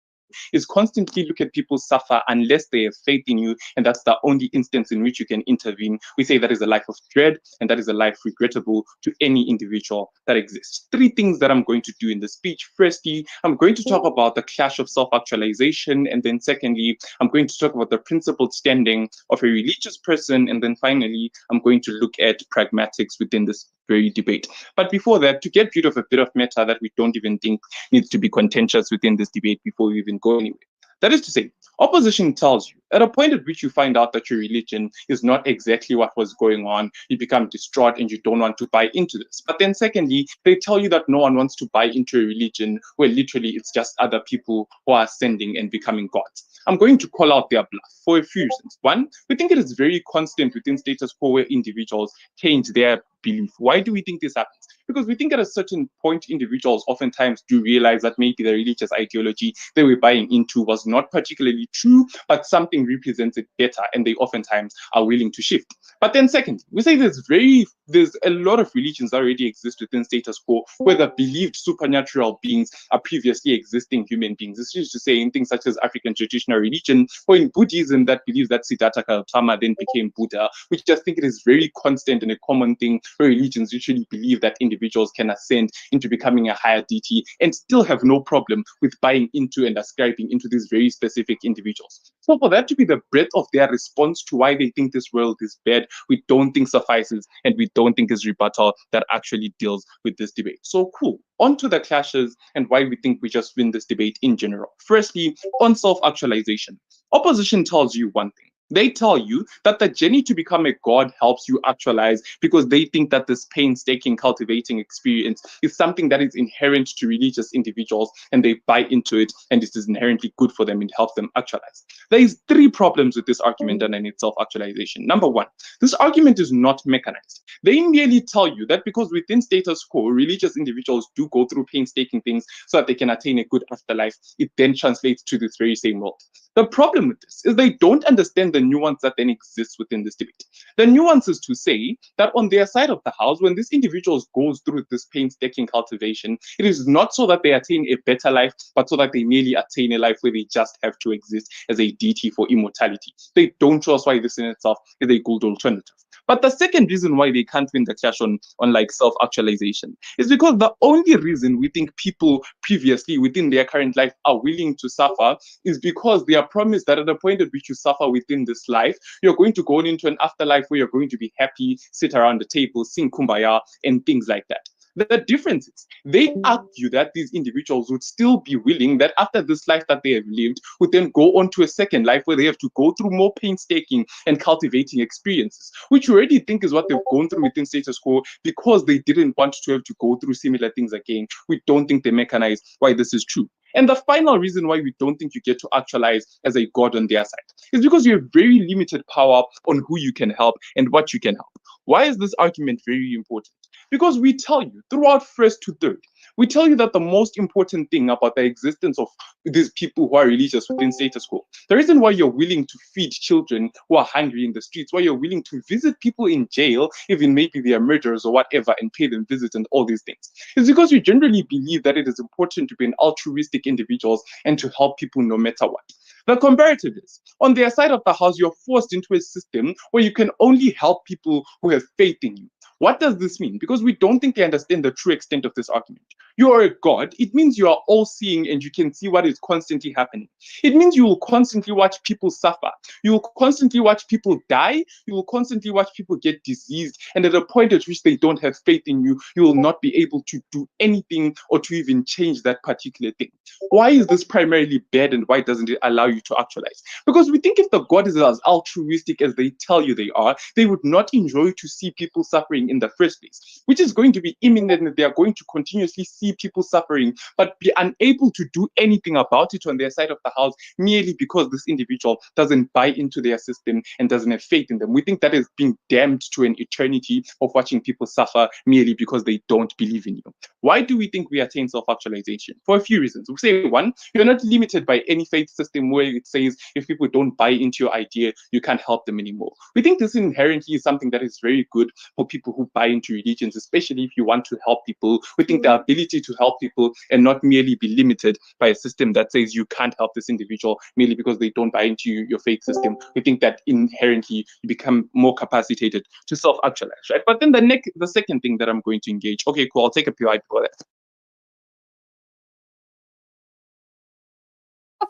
is constantly look at people suffer unless they have faith in you, and that's the only instance in which you can intervene. We say that is a life of dread, and that is a life regrettable to any individual that exists. 3 things that I'm going to do in the speech. Firstly, I'm going to talk about the clash of self-actualization, and then secondly, I'm going to talk about the principled standing of a religious person, and then finally, I'm going to look at pragmatics within this very debate. But before that, to get rid of a bit of meta that we don't even think needs to be contentious within this debate before we even go anywhere. That is to say, opposition tells you, at a point at which you find out that your religion is not exactly what was going on, you become distraught and you don't want to buy into this. But then secondly, they tell you that no one wants to buy into a religion where literally it's just other people who are ascending and becoming gods. I'm going to call out their bluff for a few reasons. One, we think it is very constant within status quo where individuals change their belief. Why do we think this happens? Because we think at a certain point, individuals oftentimes do realize that maybe the religious ideology they were buying into was not particularly true, but something represents it better, and they oftentimes are willing to shift. But then second, we say there's a lot of religions that already exist within status quo where the believed supernatural beings are previously existing human beings. This is to say in things such as African traditional religion, or in Buddhism that believes that Siddhartha Gautama then became Buddha. We just think it is very constant and a common thing where religions usually believe that individuals can ascend into becoming a higher deity and still have no problem with buying into and ascribing into these very specific individuals. So for that to be the breadth of their response to why they think this world is bad, we don't think suffices, and we don't think is rebuttal that actually deals with this debate. So cool. On to the clashes and why we think we just win this debate in general. Firstly, on self-actualization. Opposition tells you one thing. They tell you that the journey to become a god helps you actualize because they think that this painstaking cultivating experience is something that is inherent to religious individuals and they buy into it and it is inherently good for them and helps them actualize. There is 3 problems with this argument and its self-actualization. Number 1, this argument is not mechanized. They merely tell you that because within status quo, religious individuals do go through painstaking things so that they can attain a good afterlife, it then translates to this very same world. The problem with this is they don't understand the nuance that then exists within this debate. The nuance is to say that on their side of the house, when this individual goes through this painstaking cultivation, it is not so that they attain a better life, but so that they merely attain a life where they just have to exist as a deity for immortality. They don't show us why this in itself is a good alternative. But the second reason why they can't win the clash on like self-actualization is because the only reason we think people previously within their current life are willing to suffer is because they are promised that at the point at which you suffer within this life, you're going to go into an afterlife where you're going to be happy, sit around the table, sing kumbaya, and things like that. The difference is they argue that these individuals would still be willing that after this life that they have lived would then go on to a second life where they have to go through more painstaking and cultivating experiences, which you already think is what they've gone through within status quo because they didn't want to have to go through similar things again. We don't think they mechanize why this is true. And the final reason why we don't think you get to actualize as a god on their side is because you have very limited power on who you can help and what you can help. Why is this argument very important? Because we tell you throughout first to third, we tell you that the most important thing about the existence of these people who are religious within status quo, the reason why you're willing to feed children who are hungry in the streets, why you're willing to visit people in jail, even maybe they are murderers or whatever, and pay them visits and all these things, is because you generally believe that it is important to be an altruistic individuals and to help people no matter what. The comparative is, on their side of the house, you're forced into a system where you can only help people who have faith in you. What does this mean? Because we don't think they understand the true extent of this argument. You are a god. It means you are all-seeing and you can see what is constantly happening. It means you will constantly watch people suffer. You will constantly watch people die. You will constantly watch people get diseased. And at a point at which they don't have faith in you, you will not be able to do anything or to even change that particular thing. Why is this primarily bad and why doesn't it allow you to actualize? Because we think if the god is as altruistic as they tell you they are, they would not enjoy to see people suffering in the first place, which is going to be imminent that they are going to continuously see people suffering but be unable to do anything about it on their side of the house merely because this individual doesn't buy into their system and doesn't have faith in them. We think that is being damned to an eternity of watching people suffer merely because they don't believe in you. Why do we think we attain self-actualization? For a few reasons. We say, one, you're not limited by any faith system where it says if people don't buy into your idea, you can't help them anymore. We think this inherently is something that is very good for people who buy into religions, especially if you want to help people, we think the ability to help people and not merely be limited by a system that says you can't help this individual merely because they don't buy into your faith system. We think that inherently you become more capacitated to self-actualize, right? But then the second thing that I'm going to engage, okay, cool, I'll take a PI before that.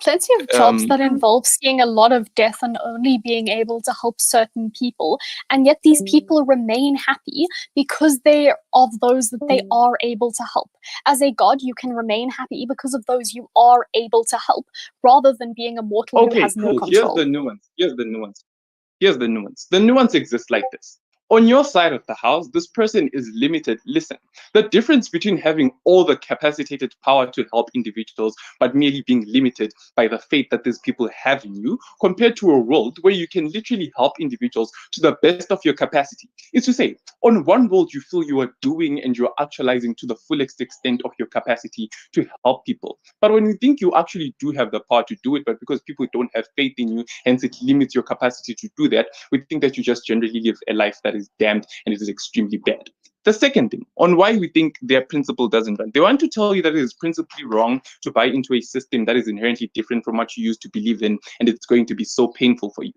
Plenty of jobs that involve seeing a lot of death and only being able to help certain people, and yet these people remain happy because they are of those that they are able to help. As a god, you can remain happy because of those you are able to help, rather than being a mortal who has no control. Here's the nuance. The nuance exists like this. On your side of the house, this person is limited. Listen, the difference between having all the capacitated power to help individuals, but merely being limited by the faith that these people have in you, compared to a world where you can literally help individuals to the best of your capacity, is to say, on one world, you feel you are doing and you're actualizing to the fullest extent of your capacity to help people. But when you think you actually do have the power to do it, but because people don't have faith in you, hence it limits your capacity to do that, we think that you just generally live a life that is damned and it is extremely bad. The second thing on why we think their principle doesn't run, they want to tell you that it is principally wrong to buy into a system that is inherently different from what you used to believe in, and it's going to be so painful for you.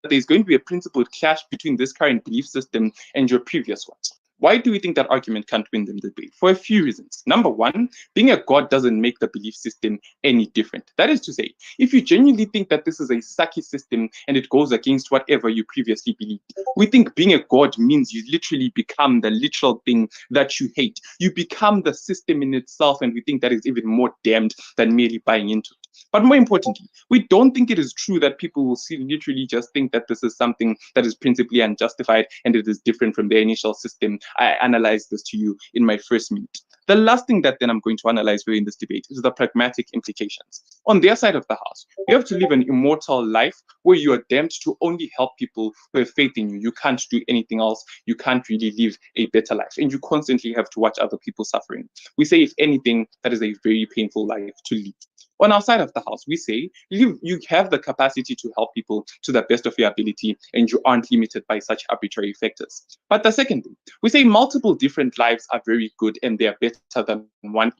There's going to be a principled clash between this current belief system and your previous ones. Why do we think that argument can't win them the debate? For a few reasons. Number one, being a god doesn't make the belief system any different. That is to say, if you genuinely think that this is a sucky system and it goes against whatever you previously believed, we think being a god means you literally become the literal thing that you hate. You become the system in itself, and we think that is even more damned than merely buying into it. But more importantly, we don't think it is true that people will literally just think that this is something that is principally unjustified and it is different from their initial system. I analyzed this to you in my first minute. The last thing that then I'm going to analyze in this debate is the pragmatic implications. On their side of the house, you have to live an immortal life where you are damned to only help people who have faith in you. You can't do anything else. You can't really live a better life. And you constantly have to watch other people suffering. We say, if anything, that is a very painful life to live. On our side of the house, we say you have the capacity to help people to the best of your ability, and you aren't limited by such arbitrary factors. But the second thing, we say multiple different lives are very good and they are better than one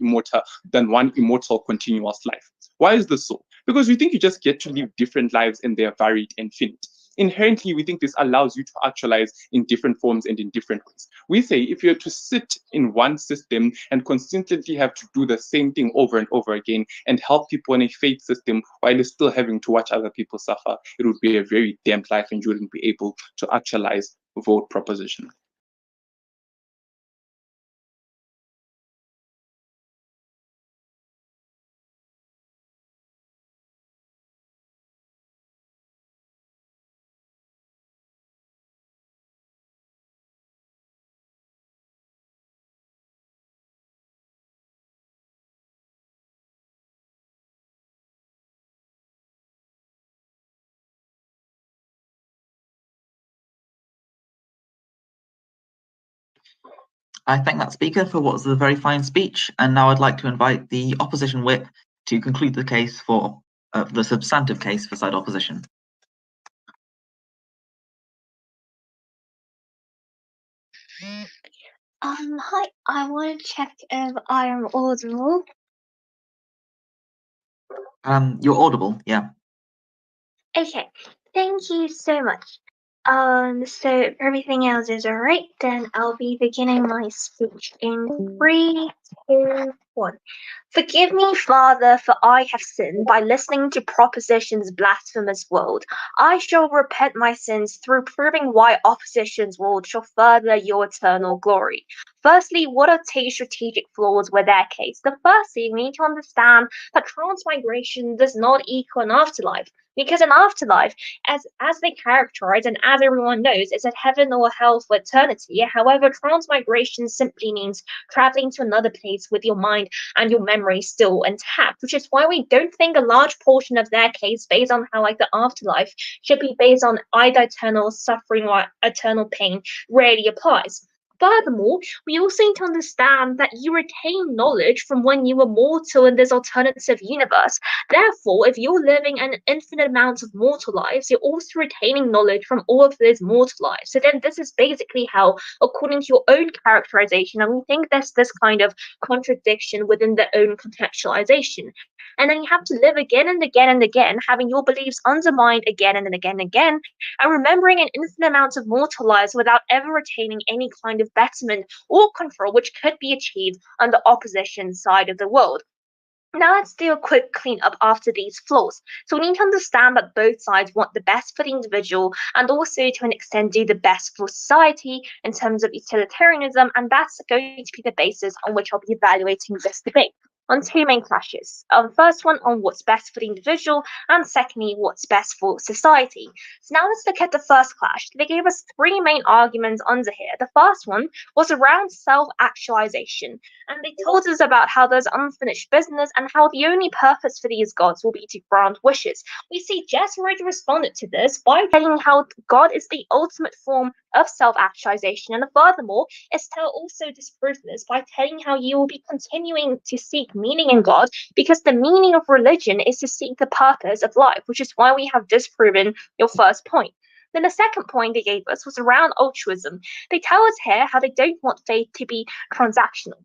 immortal continuous life. Why is this so? Because we think you just get to live different lives and they are varied and finite. Inherently, we think this allows you to actualize in different forms and in different ways. We say if you're to sit in one system and consistently have to do the same thing over and over again and help people in a faith system while still having to watch other people suffer, it would be a very damned life and you wouldn't be able to actualize vote proposition. I thank that speaker for what was a very fine speech, and now I'd like to invite the opposition whip to conclude the case for the substantive case for side opposition. Hi, I want to check if I am audible. You're audible, yeah. Okay, thank you so much. So if everything else is alright, then I'll be beginning my speech in 3, 2, 1. Forgive me, Father, for I have sinned by listening to Proposition's blasphemous world. I shall repent my sins through proving why Opposition's world shall further your eternal glory. Firstly, what are Tay's strategic flaws with their case? The first thing we need to understand that transmigration does not equal an afterlife. Because an afterlife, as they characterize and as everyone knows, is a heaven or hell for eternity. However, transmigration simply means traveling to another place with your mind and your memory still intact, which is why we don't think a large portion of their case based on how the afterlife should be based on either eternal suffering or eternal pain really applies. Furthermore, we also need to understand that you retain knowledge from when you were mortal in this alternative universe. Therefore, if you're living an infinite amount of mortal lives, you're also retaining knowledge from all of those mortal lives. So then this is basically how, according to your own characterization, and we think there's this kind of contradiction within their own contextualization. And then you have to live again and again and again, having your beliefs undermined again and again and again, and remembering an infinite amount of mortal lives without ever retaining any kind of betterment or control which could be achieved on the opposition side of the world. Now let's do a quick cleanup after these flaws. So we need to understand that both sides want the best for the individual and also to an extent do the best for society in terms of utilitarianism, and that's going to be the basis on which I'll be evaluating this debate on two main clashes. First one on what's best for the individual, and secondly, what's best for society. So now let's look at the first clash. They gave us three main arguments under here. The first one was around self-actualization, and they told us about how there's unfinished business and how the only purpose for these gods will be to grant wishes. We see Jess already responded to this by telling how God is the ultimate form of self-actualization, and furthermore, Estelle also disproved this by telling how you will be continuing to seek meaning in God, because the meaning of religion is to seek the purpose of life, which is why we have disproven your first point. Then the second point they gave us was around altruism. They tell us here how they don't want faith to be transactional.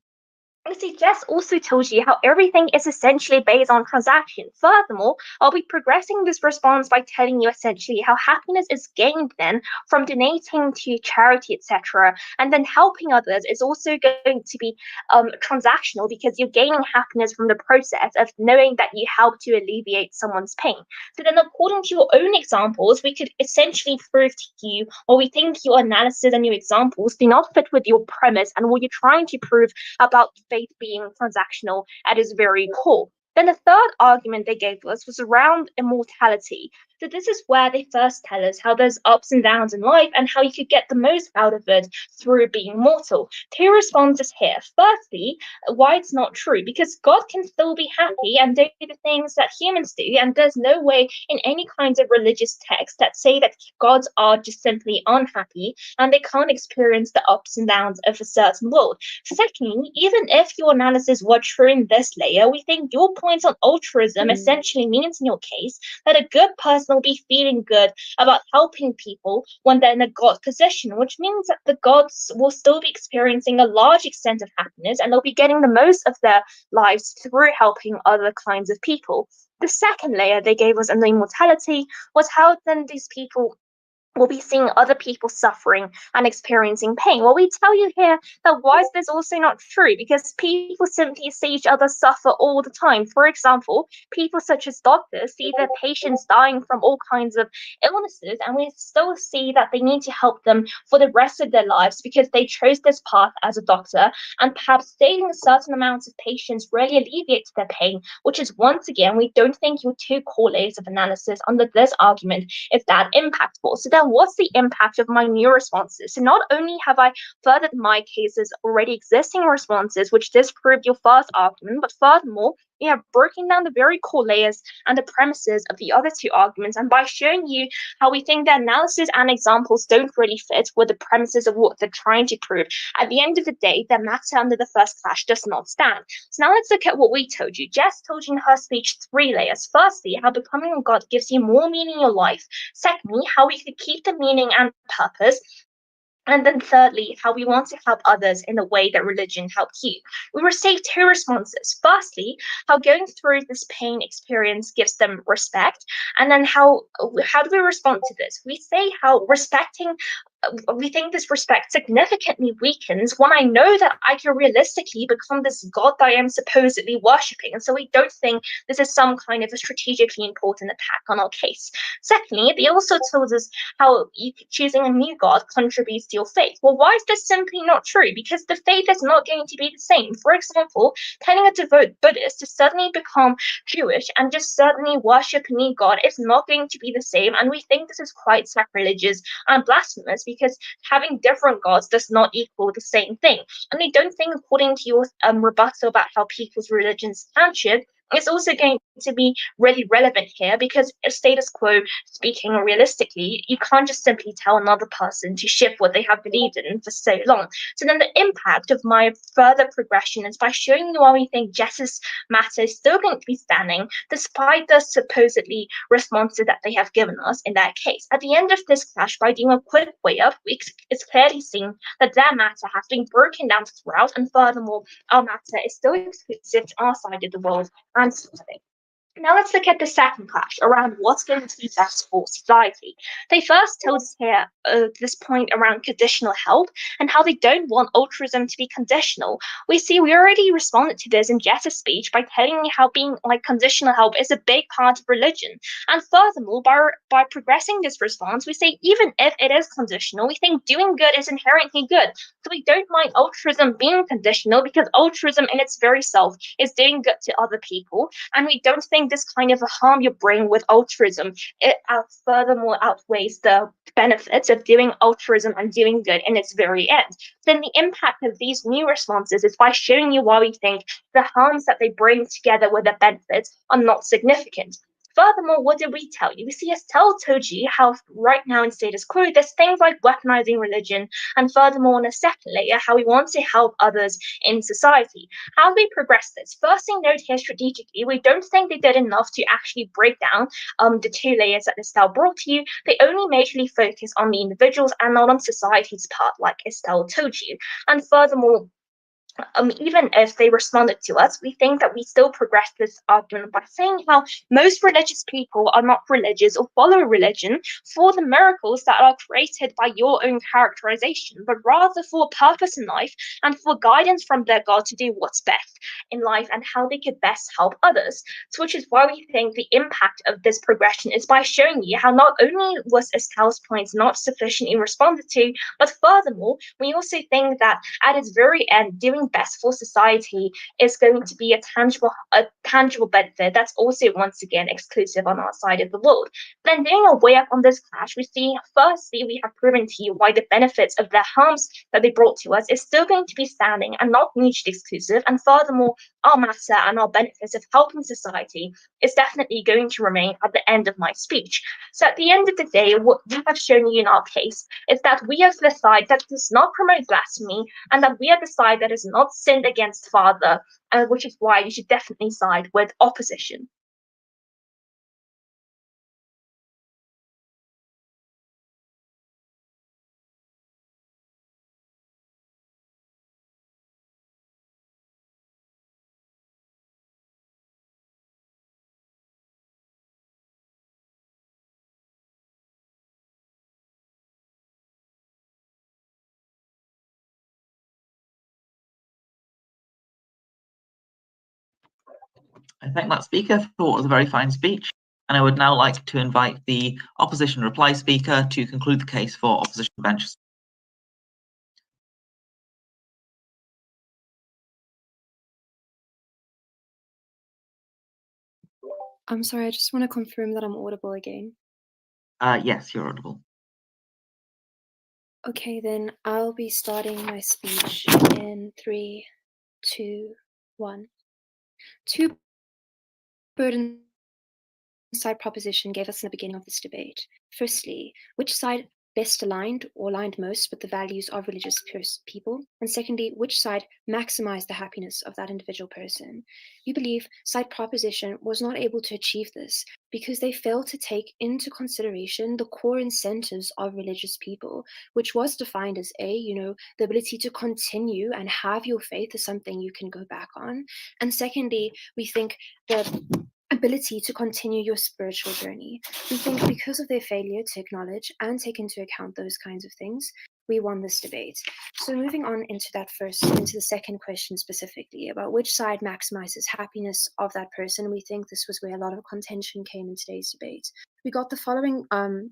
You see, Jess also told you how everything is essentially based on transaction. Furthermore, I'll be progressing this response by telling you essentially how happiness is gained then from donating to charity, etc. And then helping others is also going to be transactional, because you're gaining happiness from the process of knowing that you help to alleviate someone's pain. So then, according to your own examples, we could essentially prove to you, or we think your analysis and your examples do not fit with your premise and what you're trying to prove about faith being transactional at its very core. Then the third argument they gave us was around immortality. So this is where they first tell us how there's ups and downs in life and how you could get the most out of it through being mortal. Two responses here. Firstly, why it's not true, because God can still be happy and do the things that humans do, and there's no way in any kinds of religious texts that say that gods are just simply unhappy and they can't experience the ups and downs of a certain world. Secondly, even if your analysis were true in this layer, we think your points on altruism essentially means in your case that a good person will be feeling good about helping people when they're in a god position, which means that the gods will still be experiencing a large extent of happiness and they'll be getting the most of their lives through helping other kinds of people. The second layer they gave us on the immortality was how then these people will be seeing other people suffering and experiencing pain. Well, we tell you here that why is this also not true? Because people simply see each other suffer all the time. For example, people such as doctors see their patients dying from all kinds of illnesses, and we still see that they need to help them for the rest of their lives because they chose this path as a doctor, and perhaps saving a certain amount of patients really alleviates their pain, which is, once again, we don't think your two core layers of analysis under this argument is that impactful. So what's the impact of my new responses? So not only have I furthered my case's already existing responses, which disproved your first argument, but furthermore, we have broken down the very core layers and the premises of the other two arguments, and by showing you how we think the analysis and examples don't really fit with the premises of what they're trying to prove, at the end of the day, the matter under the first clash does not stand. So now let's look at what we told you. Jess told you in her speech 3 layers. Firstly, how becoming a god gives you more meaning in your life. Secondly, how we could keep the meaning and purpose. And then thirdly, how we want to help others in the way that religion helped you. We received 2 responses. Firstly, how going through this pain experience gives them respect. And then how do we respond to this? We say how we think this respect significantly weakens when I know that I can realistically become this god that I am supposedly worshipping. And so we don't think this is some kind of a strategically important attack on our case. Secondly, they also told us how choosing a new god contributes to your faith. Well, why is this simply not true? Because the faith is not going to be the same. For example, telling a devout Buddhist to suddenly become Jewish and just suddenly worship a new god is not going to be the same. And we think this is quite sacrilegious and blasphemous, because having different gods does not equal the same thing. And they don't think, according to your rebuttal about how people's religions stand, It's also going to be really relevant here because a status quo, speaking realistically, you can't just simply tell another person to shift what they have believed in for so long. So then the impact of my further progression is by showing you why we think justice matter is still going to be standing despite the supposedly responses that they have given us in that case. At the end of this clash, by doing a quick way up, it's clearly seen that their matter has been broken down throughout, and furthermore, our matter is still exclusive to our side of the world and something. Now let's look at the second clash around what's going to be best for society. They first told us here this point around conditional help and how they don't want altruism to be conditional. We already responded to this in Jessa's speech by telling you how being like conditional help is a big part of religion. And furthermore, by progressing this response, we say even if it is conditional, we think doing good is inherently good. So we don't mind altruism being conditional because altruism in its very self is doing good to other people, and we don't think this kind of a harm you bring with altruism furthermore outweighs the benefits of doing altruism and doing good in its very end. Then the impact of these new responses is by showing you why we think the harms that they bring together with the benefits are not significant. Furthermore, what did we tell you? We see Estelle told you how right now in status quo, there's things like weaponizing religion, and furthermore, on a second layer, how we want to help others in society. How do we progress this? First thing, note here strategically, we don't think they did enough to actually break down the two layers that Estelle brought to you. They only majorly focus on the individuals and not on society's part, like Estelle told you. And furthermore, even if they responded to us, we think that we still progress this argument by saying how most religious people are not religious or follow religion for the miracles that are created by your own characterization, but rather for a purpose in life and for guidance from their God to do what's best in life and how they could best help others. So, which is why we think the impact of this progression is by showing you how not only was Estelle's points not sufficiently responded to, but furthermore, we also think that at its very end, doing best for society is going to be a tangible benefit that's also once again exclusive on our side of the world. Then doing a way up on this clash, we see firstly we have proven to you why the benefits of the harms that they brought to us is still going to be standing and not mutually exclusive, and furthermore our matter and our benefits of helping society is definitely going to remain at the end of my speech. So at the end of the day, what we have shown you in our case is that we are the side that does not promote blasphemy, and that we are the side that is not sinned against Father, which is why you should definitely side with opposition. I thank that speaker for what was a very fine speech, and I would now like to invite the opposition reply speaker to conclude the case for opposition bench. I'm sorry, I just want to confirm that I'm audible again. Yes, you're audible. Okay, then I'll be starting my speech in 3, 2, 1. Two burden side proposition gave us in the beginning of this debate. Firstly, which side best aligned or aligned most with the values of religious people? And secondly, which side maximized the happiness of that individual person? We believe side proposition was not able to achieve this because they failed to take into consideration the core incentives of religious people, which was defined as the ability to continue and have your faith as something you can go back on. And secondly, we think the ability to continue your spiritual journey. We think because of their failure to acknowledge and take into account those kinds of things, we won this debate. So moving on into the second question specifically about which side maximizes happiness of that person, we think this was where a lot of contention came in today's debate. We got the following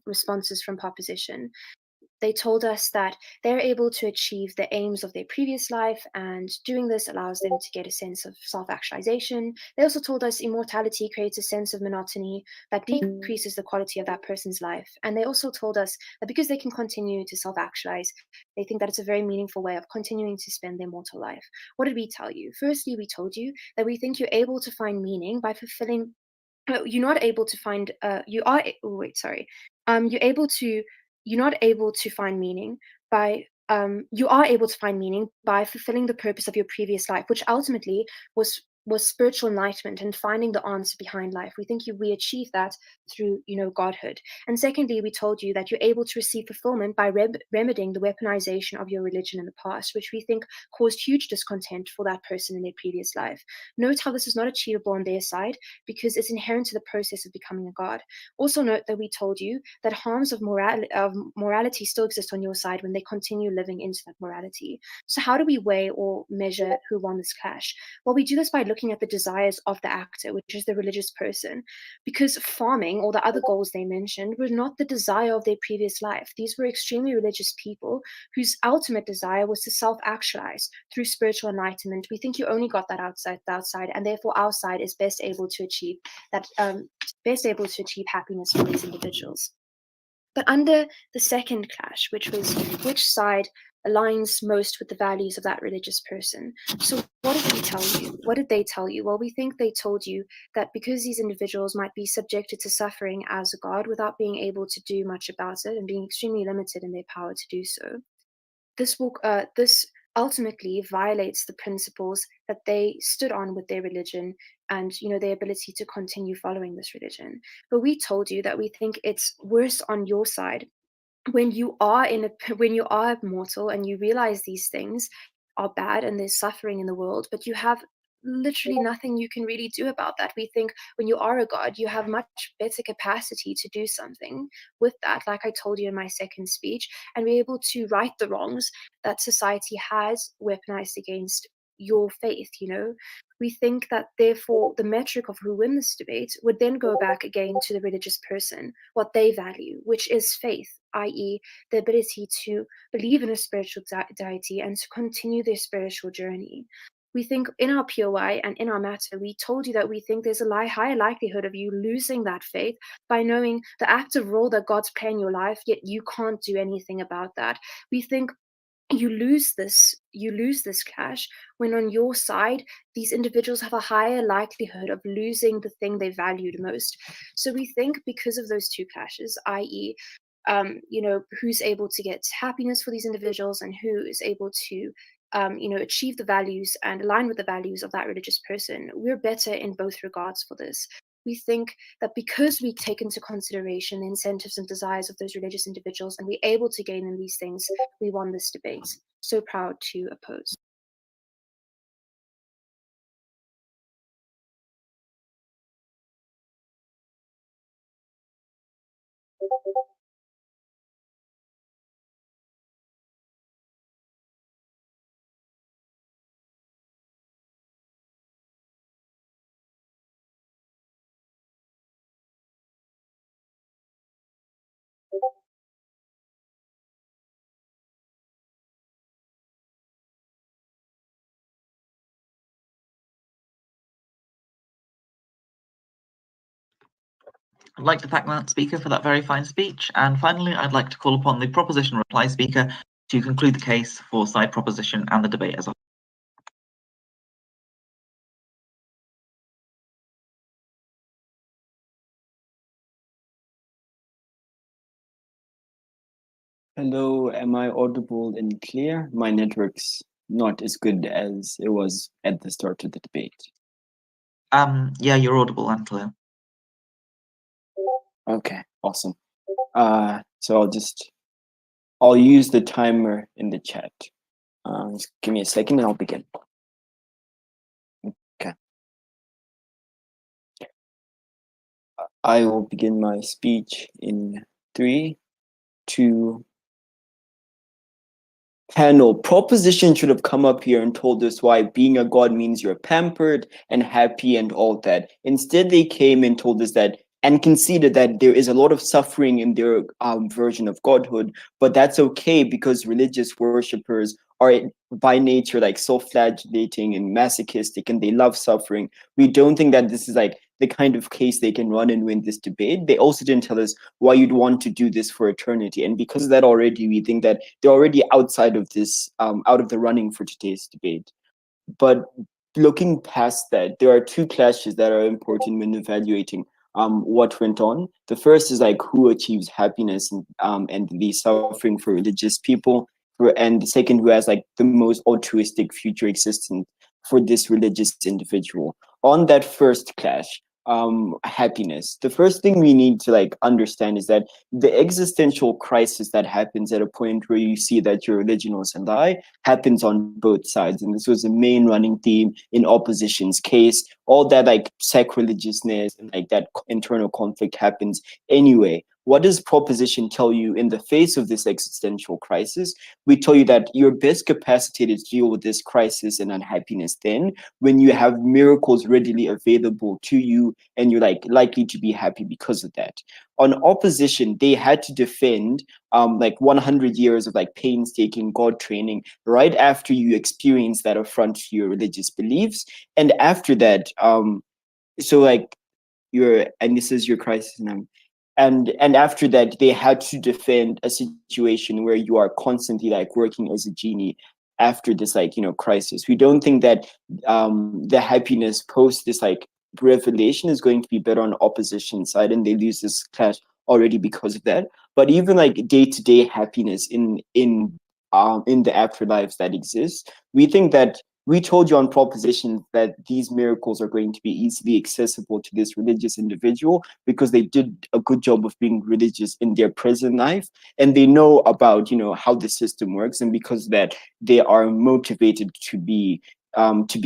responses from proposition. They told us that they're able to achieve the aims of their previous life, and doing this allows them to get a sense of self-actualization. They also told us immortality creates a sense of monotony that decreases the quality of that person's life. And they also told us that because they can continue to self-actualize, they think that it's a very meaningful way of continuing to spend their mortal life. What did we tell you? Firstly, we told you that we think you're able to find meaning by fulfilling you're not able to find you are wait sorry you're able to you're not able to find meaning by you are able to find meaning by fulfilling the purpose of your previous life, which ultimately was spiritual enlightenment and finding the answer behind life. We think we achieve that through godhood. And secondly, we told you that you're able to receive fulfillment by remedying the weaponization of your religion in the past, which we think caused huge discontent for that person in their previous life. Note how this is not achievable on their side because it's inherent to the process of becoming a god. Also note that we told you that harms of morality still exist on your side when they continue living into that morality. So how do we weigh or measure who won this clash? Well, we do this by looking at the desires of the actor, which is the religious person, because farming or the other goals they mentioned were not the desire of their previous life. These were extremely religious people whose ultimate desire was to self-actualize through spiritual enlightenment. We think you only got that outside, and therefore our side is best able to achieve that, happiness for these individuals. But under the second clash, which was which side aligns most with the values of that religious person. So what did we tell you? What did they tell you? Well, we think they told you that because these individuals might be subjected to suffering as a god without being able to do much about it and being extremely limited in their power to do so, this ultimately violates the principles that they stood on with their religion and their ability to continue following this religion. But we told you that we think it's worse on your side when you are mortal and you realize these things are bad and there's suffering in the world, but you have literally nothing you can really do about that. We think when you are a god, you have much better capacity to do something with that, like I told you in my second speech, and be able to right the wrongs that society has weaponized against your faith. We think that therefore the metric of who wins this debate would then go back again to the religious person, what they value, which is faith, i.e. the ability to believe in a spiritual deity and to continue their spiritual journey. We think in our POI and in our matter, we told you that we think there's a higher likelihood of you losing that faith by knowing the active role that God's playing in your life, yet you can't do anything about that. We think you lose this clash when on your side these individuals have a higher likelihood of losing the thing they valued most. So we think because of those two clashes, i.e. who's able to get happiness for these individuals and who is able to achieve the values and align with the values of that religious person, we're better in both regards for this. We think that because we take into consideration the incentives and desires of those religious individuals and we're able to gain in these things, we won this debate. So proud to oppose. I'd like to thank that speaker for that very fine speech. And finally, I'd like to call upon the proposition reply speaker to conclude the case for side proposition and the debate as a whole. Hello, am I audible and clear? My network's not as good as it was at the start of the debate. Yeah, you're audible and clear. Okay, awesome. So I'll use the timer in the chat. Just give me a second and I'll begin. Okay. I will begin my speech in 3, 2. Panel, proposition should have come up here and told us why being a god means you're pampered and happy and all that. Instead, they came and told us that and conceded that there is a lot of suffering in their version of godhood, but that's okay because religious worshippers are by nature like self-flagellating and masochistic, and they love suffering. We don't think that this is like the kind of case they can run and win this debate. They also didn't tell us why you'd want to do this for eternity, and because of that already, we think that they're already outside of this, out of the running for today's debate. But looking past that, there are two clashes that are important when evaluating what went on. The first is like who achieves happiness and the suffering for religious people, and the second, who has like the most altruistic future existence for this religious individual. On that first clash, happiness, the first thing we need to like understand is that the existential crisis that happens at a point where you see that your religion was a lie happens on both sides, and this was a main running theme in opposition's case. All that like sacrilegiousness and like that internal conflict happens anyway. What does proposition tell you in the face of this existential crisis? We tell you that you're best capacitated to deal with this crisis and unhappiness then when you have miracles readily available to you and you're like likely to be happy because of that. On opposition, they had to defend like 100 years of like painstaking God training right after you experience that affront to your religious beliefs. And after that, so like and this is your crisis now. And after that, they had to defend a situation where you are constantly like working as a genie after this like, you know, crisis. We don't think that the happiness post this like revelation is going to be better on opposition side, and they lose this clash already because of that. But even like day-to-day happiness in the afterlives that exist, we think that we told you on proposition that these miracles are going to be easily accessible to this religious individual because they did a good job of being religious in their present life, and they know about, you know, how the system works, and because of that they are motivated to be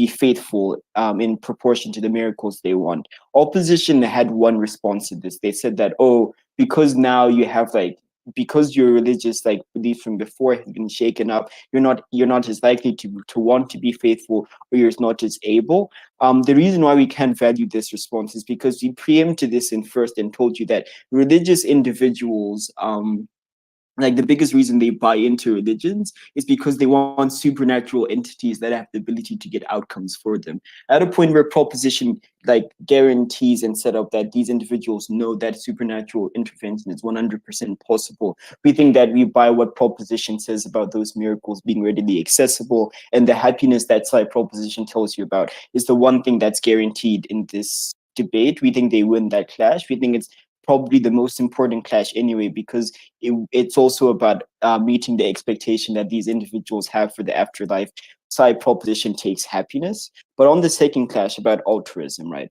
faithful in proportion to the miracles they want. Opposition had one response to this. They said that, oh, because now you have like, because your religious like belief from before has been shaken up, you're not as likely to want to be faithful, or you're not as able. The reason why we can't value this response is because we preempted this in first and told you that religious individuals, like the biggest reason they buy into religions is because they want supernatural entities that have the ability to get outcomes for them. At a point where proposition like guarantees and set up that these individuals know that supernatural intervention is 100% possible, we think that we buy what proposition says about those miracles being readily accessible, and the happiness that side proposition tells you about is the one thing that's guaranteed in this debate. We think they win that clash. We think it's probably the most important clash anyway, because it's also about meeting the expectation that these individuals have for the afterlife. Side proposition takes happiness. But on the second clash about altruism, right?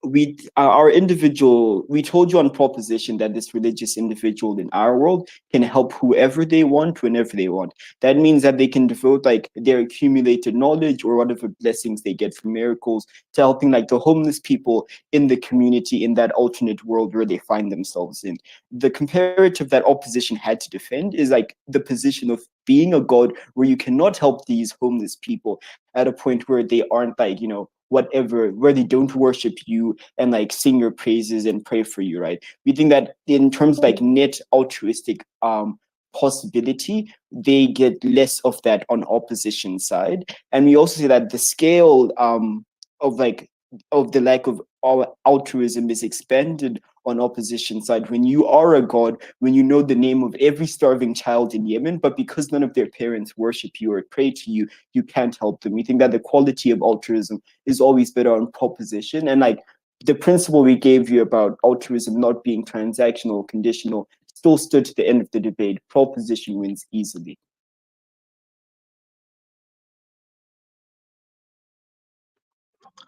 We told you on proposition that this religious individual in our world can help whoever they want whenever they want. That means that they can devote like their accumulated knowledge or whatever blessings they get from miracles to helping like the homeless people in the community in that alternate world where they find themselves in. The comparative that opposition had to defend is like the position of being a god where you cannot help these homeless people at a point where they aren't like, you know, whatever, where they don't worship you and like sing your praises and pray for you, right? We think that in terms of like net altruistic possibility, they get less of that on opposition side. And we also say that the scale of the lack of altruism is expanded on opposition side when you are a god, when you know the name of every starving child in Yemen, but because none of their parents worship you or pray to you, you can't help them. We think that the quality of altruism is always better on proposition, and like the principle we gave you about altruism not being transactional, conditional, still stood to the end of the debate. Proposition wins easily.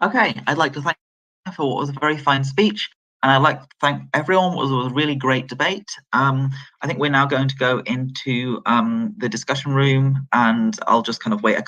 Okay, I'd like to thank you for what was a very fine speech, and I'd like to thank everyone. It was a really great debate. I think we're now going to go into the discussion room, and I'll just kind of wait a